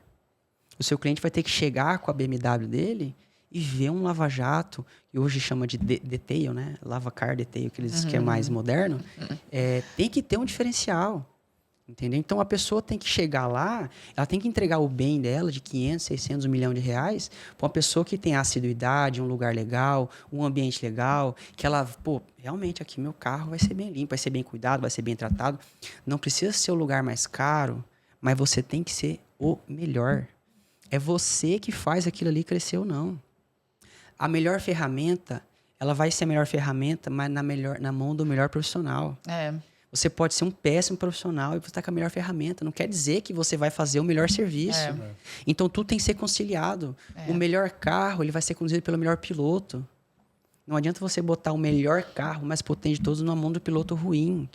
O seu cliente vai ter que chegar com a BMW dele e ver um lava-jato, que hoje chama de detail, né? Lava-car detail, que é mais moderno. Tem que ter um diferencial. Entendeu? Então, a pessoa tem que chegar lá, ela tem que entregar o bem dela de 500, 600, 1 milhão de reais para uma pessoa que tem assiduidade, um lugar legal, um ambiente legal, que ela, realmente aqui meu carro vai ser bem limpo, vai ser bem cuidado, vai ser bem tratado. Não precisa ser o lugar mais caro, mas você tem que ser o melhor. É você que faz aquilo ali crescer ou não. A melhor ferramenta, ela vai ser a melhor ferramenta, mas na mão do melhor profissional. Você pode ser um péssimo profissional e você está com a melhor ferramenta. Não quer dizer que você vai fazer o melhor serviço. Então, tudo tem que ser conciliado. O melhor carro, ele vai ser conduzido pelo melhor piloto. Não adianta você botar o melhor carro, mais potente de todos, na mão do piloto ruim.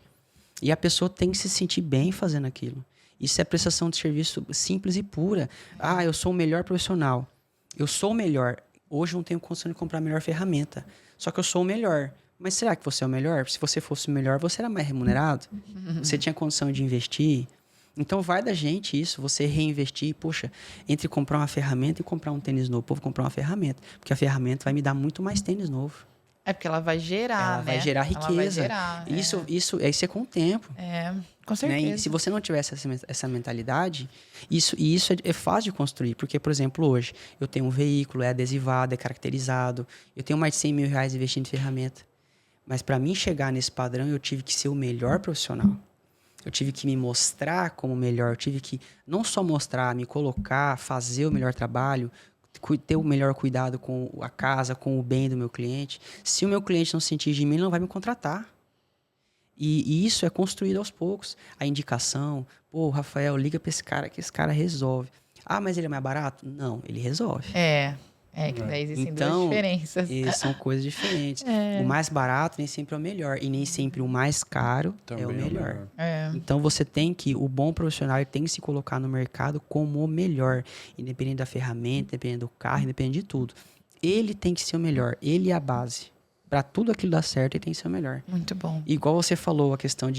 E a pessoa tem que se sentir bem fazendo aquilo. Isso é prestação de serviço simples e pura. Ah, eu sou o melhor profissional. Eu sou o melhor. Hoje eu não tenho condição de comprar a melhor ferramenta. Só que eu sou o melhor. Mas será que você é o melhor? Se você fosse o melhor, você era mais remunerado? Você tinha condição de investir? Então vai da gente isso, você reinvestir. Poxa, entre comprar uma ferramenta e comprar um tênis novo. Pô, vou comprar uma ferramenta. Porque a ferramenta vai me dar muito mais tênis novo. É porque ela vai gerar, Ela vai gerar riqueza. Ela vai gerar, isso é com o tempo. Com certeza. Né? E se você não tivesse essa mentalidade, isso é fácil de construir. Porque, por exemplo, hoje, eu tenho um veículo, é adesivado, é caracterizado. Eu tenho mais de 100 mil reais investindo em ferramenta. Mas para mim chegar nesse padrão, eu tive que ser o melhor profissional. Eu tive que me mostrar como o melhor. Eu tive que não só mostrar, me colocar, fazer o melhor trabalho, ter o melhor cuidado com a casa, com o bem do meu cliente. Se o meu cliente não sentir de mim, ele não vai me contratar. E isso é construído aos poucos. A indicação, pô, Rafael, liga para esse cara que esse cara resolve. Ah, mas ele é mais barato? Não, ele resolve. Que daí existem então, duas diferenças. São coisas diferentes. O mais barato nem sempre é o melhor. E nem sempre o mais caro também é o melhor. Então, o bom profissional tem que se colocar no mercado como o melhor. Independente da ferramenta, independente do carro, independente de tudo. Ele tem que ser o melhor. Ele é a base. Para tudo aquilo dar certo, ele tem que ser o melhor. Muito bom. Igual você falou, a questão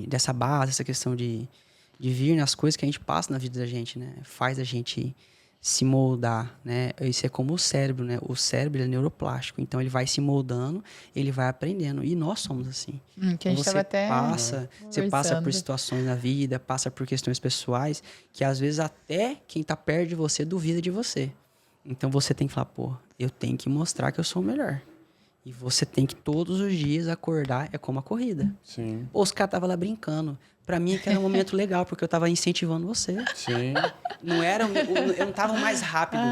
dessa base, essa questão de vir nas coisas que a gente passa na vida da gente, né? Faz a gente se moldar, né? Isso é como o cérebro, né? O cérebro é neuroplástico, então ele vai se moldando, ele vai aprendendo. E nós somos assim. Que a gente você passa por situações na vida, passa por questões pessoais, que às vezes até quem tá perto de você duvida de você. Então você tem que falar, pô, eu tenho que mostrar que eu sou o melhor. E você tem que todos os dias acordar, é como a corrida. Sim. Pô, os caras estavam lá brincando. Pra mim, que era um momento legal, porque eu tava incentivando você. Sim. Eu não tava mais rápido.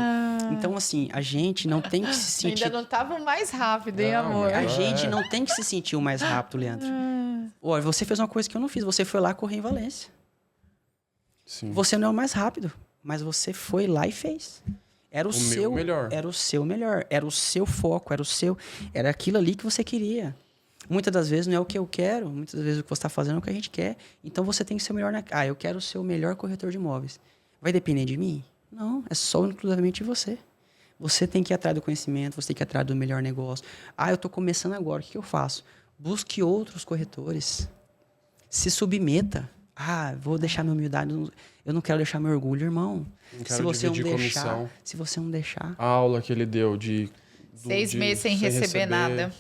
Então, assim, a gente não tem que se sentir... Ainda não tava mais rápido, hein, amor? A gente não tem que se sentir o mais rápido, Leandro. Olha, você fez uma coisa que eu não fiz. Você foi lá correr em Valência. Sim. Você não é o mais rápido, mas você foi lá e fez. Era o seu melhor. Era o seu melhor. Era o seu foco, era aquilo ali que você queria. Muitas das vezes não é o que eu quero, muitas das vezes o que você está fazendo é o que a gente quer. Então você tem que ser o melhor eu quero ser o melhor corretor de imóveis. Vai depender de mim? Não, é só exclusivamente de você. Você tem que ir atrás do conhecimento, você tem que ir atrás do melhor negócio. Eu estou começando agora, o que eu faço? Busque outros corretores. Se submeta. Vou deixar minha humildade, eu não quero deixar meu orgulho, irmão. Se você não deixar... A aula que ele deu de 6 meses sem receber nada.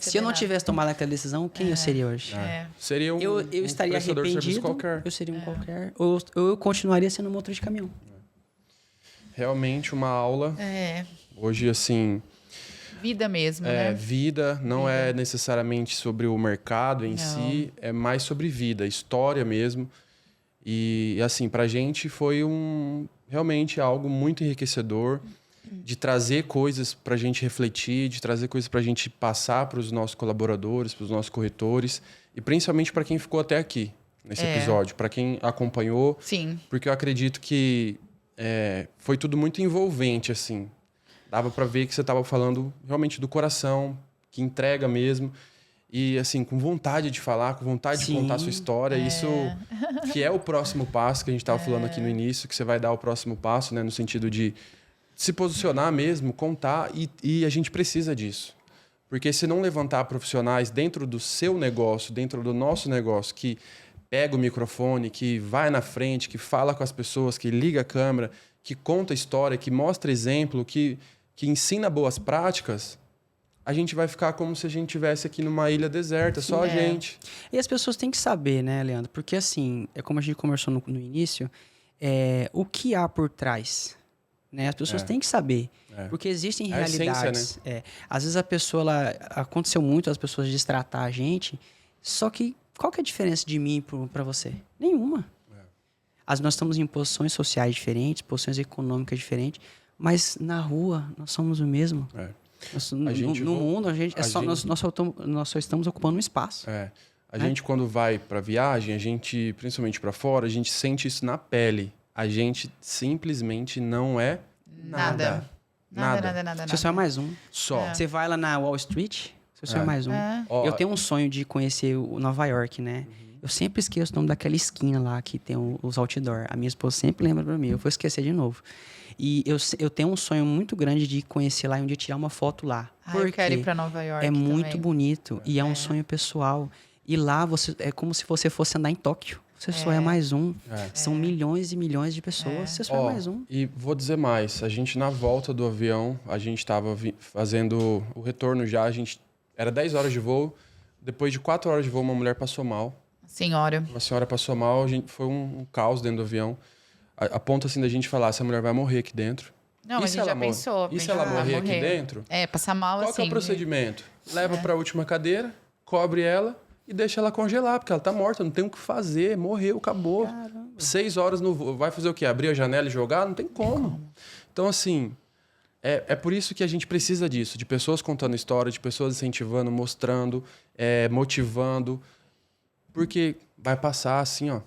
Se eu não tivesse tomado aquela decisão, quem eu seria hoje? Seria eu estaria arrependido, qualquer. eu seria um qualquer. Ou eu continuaria sendo um motor de caminhão. Realmente uma aula. Hoje, assim... Vida mesmo, né? Vida, não é necessariamente sobre o mercado em si, é mais sobre vida, história mesmo. E assim, pra gente foi realmente algo muito enriquecedor de trazer coisas pra gente refletir, de trazer coisas pra gente passar para os nossos colaboradores, para os nossos corretores e principalmente para quem ficou até aqui nesse episódio, para quem acompanhou. Sim. Porque eu acredito que foi tudo muito envolvente, assim. Dava para ver que você estava falando realmente do coração, que entrega mesmo. E, assim, com vontade de falar, com vontade de contar a sua história. Isso que é o próximo passo que a gente estava falando aqui no início, que você vai dar o próximo passo, né? No sentido de se posicionar mesmo, contar. E a gente precisa disso. Porque se não levantar profissionais dentro do seu negócio, dentro do nosso negócio, que pega o microfone, que vai na frente, que fala com as pessoas, que liga a câmera, que conta história, que mostra exemplo, que ensina boas práticas, a gente vai ficar como se a gente estivesse aqui numa ilha deserta, só a gente. E as pessoas têm que saber, né, Leandro? Porque, assim, é como a gente conversou no início, o que há por trás, né? As pessoas têm que saber. Porque existem realidades. Essência, né? Às vezes a pessoa, aconteceu muito as pessoas destratar a gente, só que qual que é a diferença de mim para você? Nenhuma. Nós estamos em posições sociais diferentes, posições econômicas diferentes, mas na rua nós somos o mesmo. No mundo, nós só estamos ocupando um espaço. A gente, quando vai para viagem, a gente, principalmente para fora, a gente sente isso na pele. A gente simplesmente não é nada. Você só é mais um. Só. Você vai lá na Wall Street, Seu sonho é mais um. Eu tenho um sonho de conhecer o Nova York, né? Eu sempre esqueço o nome daquela esquina lá que tem os outdoor. A minha esposa sempre lembra pra mim. Eu vou esquecer de novo. E eu tenho um sonho muito grande de conhecer lá e um dia tirar uma foto lá. Eu quero ir pra Nova York é muito também. bonito e é um sonho pessoal. E lá é como se você fosse andar em Tóquio. Você só é mais um. São milhões e milhões de pessoas. Você só é mais um. E vou dizer mais. A gente, na volta do avião, a gente estava fazendo o retorno já. Era 10 horas de voo. Depois de 4 horas de voo, uma mulher passou mal. Uma senhora passou mal. Foi um caos dentro do avião. A ponto assim da gente falar, essa mulher vai morrer aqui dentro. Não, a gente já pensou. E se ela morrer aqui dentro? Passar mal assim. Qual que é o procedimento? Leva para a última cadeira, cobre ela e deixa ela congelar, porque ela tá morta, não tem o que fazer, morreu, acabou. Caramba. 6 horas no voo. Vai fazer o quê? Abrir a janela e jogar? Não tem como. Então, assim, é por isso que a gente precisa disso, de pessoas contando história, de pessoas incentivando, mostrando, motivando, porque vai passar assim, ó.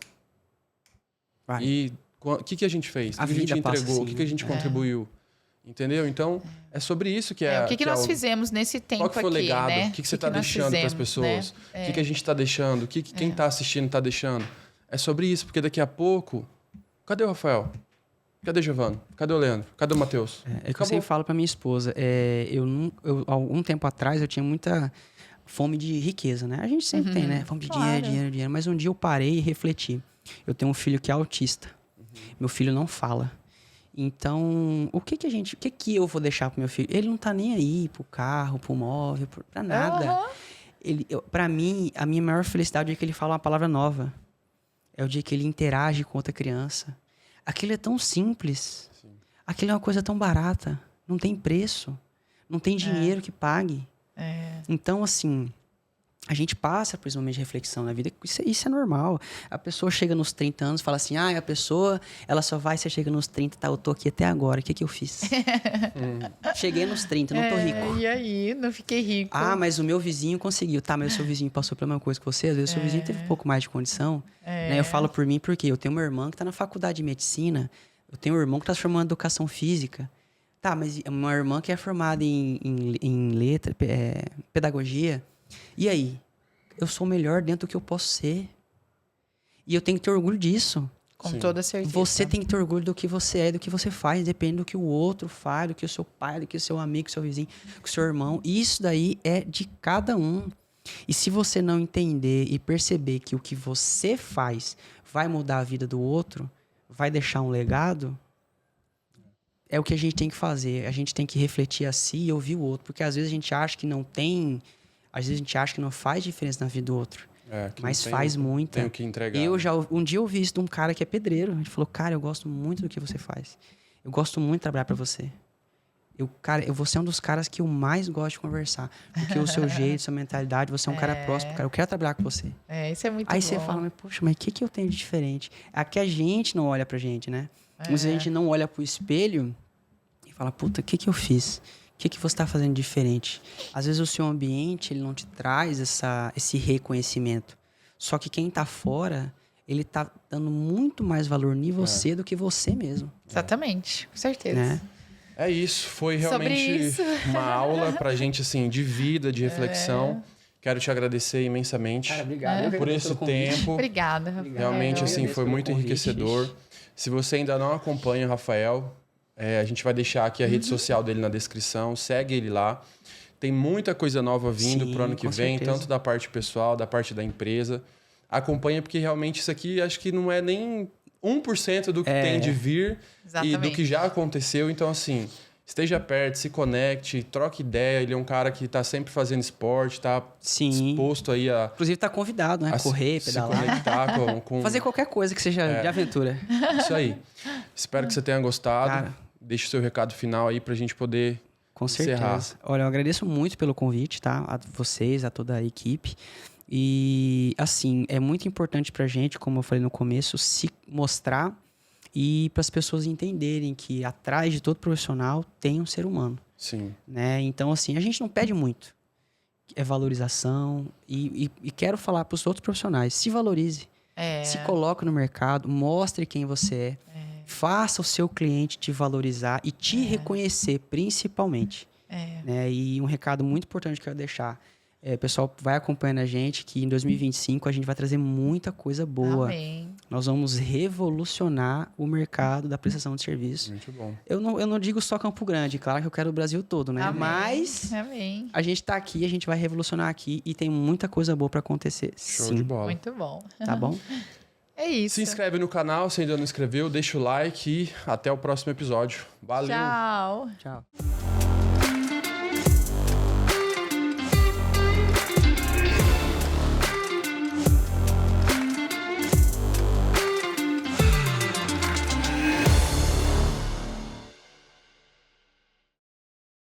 Vai. E o que a gente fez? O que a gente entregou? Assim, o que a gente contribuiu? Entendeu? Então, é sobre isso que é... o que nós fizemos nesse tempo aqui, qual que foi o legado? né? O que você está deixando para as pessoas? Né? O que a gente está deixando? Quem está assistindo está deixando? É sobre isso, porque daqui a pouco... Cadê o Rafael? Cadê o Giovano? Cadê o Leandro? Cadê o Matheus? É que eu sempre falo para minha esposa. Algum tempo atrás, eu tinha muita fome de riqueza, né? A gente sempre tem, né? Fome de dinheiro. Mas um dia eu parei e refleti. Eu tenho um filho que é autista. Meu filho não fala. Então, o que eu vou deixar pro meu filho? Ele não tá nem aí pro carro, pro móvel, pra nada. Pra mim, a minha maior felicidade é que ele fala uma palavra nova. É o dia que ele interage com outra criança. Aquilo é tão simples. Sim. Aquilo é uma coisa tão barata. Não tem preço. Não tem dinheiro que pague. Então, assim... A gente passa por esse momento de reflexão na vida. Isso é normal. A pessoa chega nos 30 anos e fala assim, a pessoa, ela só vai, você chega nos 30, tá, eu tô aqui até agora, o que eu fiz? Cheguei nos 30, não tô rico. E aí, não fiquei rico. Mas o meu vizinho conseguiu. Tá, mas o seu vizinho passou pela mesma coisa que você, às vezes o seu vizinho teve um pouco mais de condição. Né? Eu falo por mim porque eu tenho uma irmã que tá na faculdade de medicina, eu tenho um irmão que tá se formando em educação física. Tá, mas uma irmã que é formada em letra, pedagogia. E aí? Eu sou o melhor dentro do que eu posso ser. E eu tenho que ter orgulho disso. Com toda certeza. Você tem que ter orgulho do que você é, do que você faz. Depende do que o outro faz, do que o seu pai, do que o seu amigo, do seu vizinho, do seu irmão. Isso daí é de cada um. E se você não entender e perceber que o que você faz vai mudar a vida do outro, vai deixar um legado... É o que a gente tem que fazer. A gente tem que refletir a si e ouvir o outro. Porque às vezes a gente acha que não tem... Às vezes a gente acha que não faz diferença na vida do outro. Mas faz muita. Tenho que entregar. Um dia eu ouvi isso de um cara que é pedreiro. Ele falou, cara, eu gosto muito do que você faz. Eu gosto muito de trabalhar pra você. Eu vou ser um dos caras que eu mais gosto de conversar. Porque o seu jeito, sua mentalidade, você é um cara próximo, cara. Eu quero trabalhar com você. Isso é muito bom. Aí você fala, mas poxa, mas o que eu tenho de diferente? Aqui a gente não olha pra gente, né? Mas a gente não olha pro espelho e fala, puta, o que eu fiz? O que você está fazendo diferente? Às vezes o seu ambiente ele não te traz esse reconhecimento. Só que quem está fora, ele está dando muito mais valor em você do que você mesmo. Exatamente, com certeza. Né? É isso, foi realmente uma aula pra gente, assim, de vida, de reflexão. Quero te agradecer imensamente. Cara, obrigado. Por esse tempo. Obrigada, Rafael. Realmente, assim, foi muito enriquecedor. Gente. Se você ainda não acompanha o Rafael, a gente vai deixar aqui a rede social dele na descrição. Segue ele lá. Tem muita coisa nova vindo pro ano que vem, tanto da parte pessoal, da parte da empresa. Acompanha, porque realmente isso aqui acho que não é nem 1% do que tem de vir e do que já aconteceu. Então, assim, esteja perto, se conecte, troque ideia. Ele é um cara que tá sempre fazendo esporte, tá disposto aí a... Inclusive tá convidado, né? Correr, pedalar. Se conectar com... Fazer qualquer coisa que seja de aventura. Isso aí. Espero que você tenha gostado. Cara, deixe o seu recado final aí pra gente poder com certeza. Encerrar. Olha, eu agradeço muito pelo convite, tá? A vocês, a toda a equipe. E, assim, é muito importante pra gente, como eu falei no começo, se mostrar e para as pessoas entenderem que atrás de todo profissional tem um ser humano. Sim. Né? Então, assim, a gente não pede muito. É valorização. E quero falar para os outros profissionais, se valorize. Se coloque no mercado, mostre quem você é. Faça o seu cliente te valorizar e te reconhecer, principalmente. Né? E um recado muito importante que eu quero deixar. Pessoal, vai acompanhando a gente, que em 2025 a gente vai trazer muita coisa boa. Amém. Nós vamos revolucionar o mercado da prestação de serviço. Muito bom. Eu não digo só Campo Grande, claro que eu quero o Brasil todo, né? Amém. Mas Amém. a gente tá aqui, a gente vai revolucionar aqui e tem muita coisa boa para acontecer. Show Sim. de bola. Muito bom. Tá bom? É isso. Se inscreve no canal, se ainda não inscreveu, deixa o like e até o próximo episódio. Valeu! Tchau. Tchau.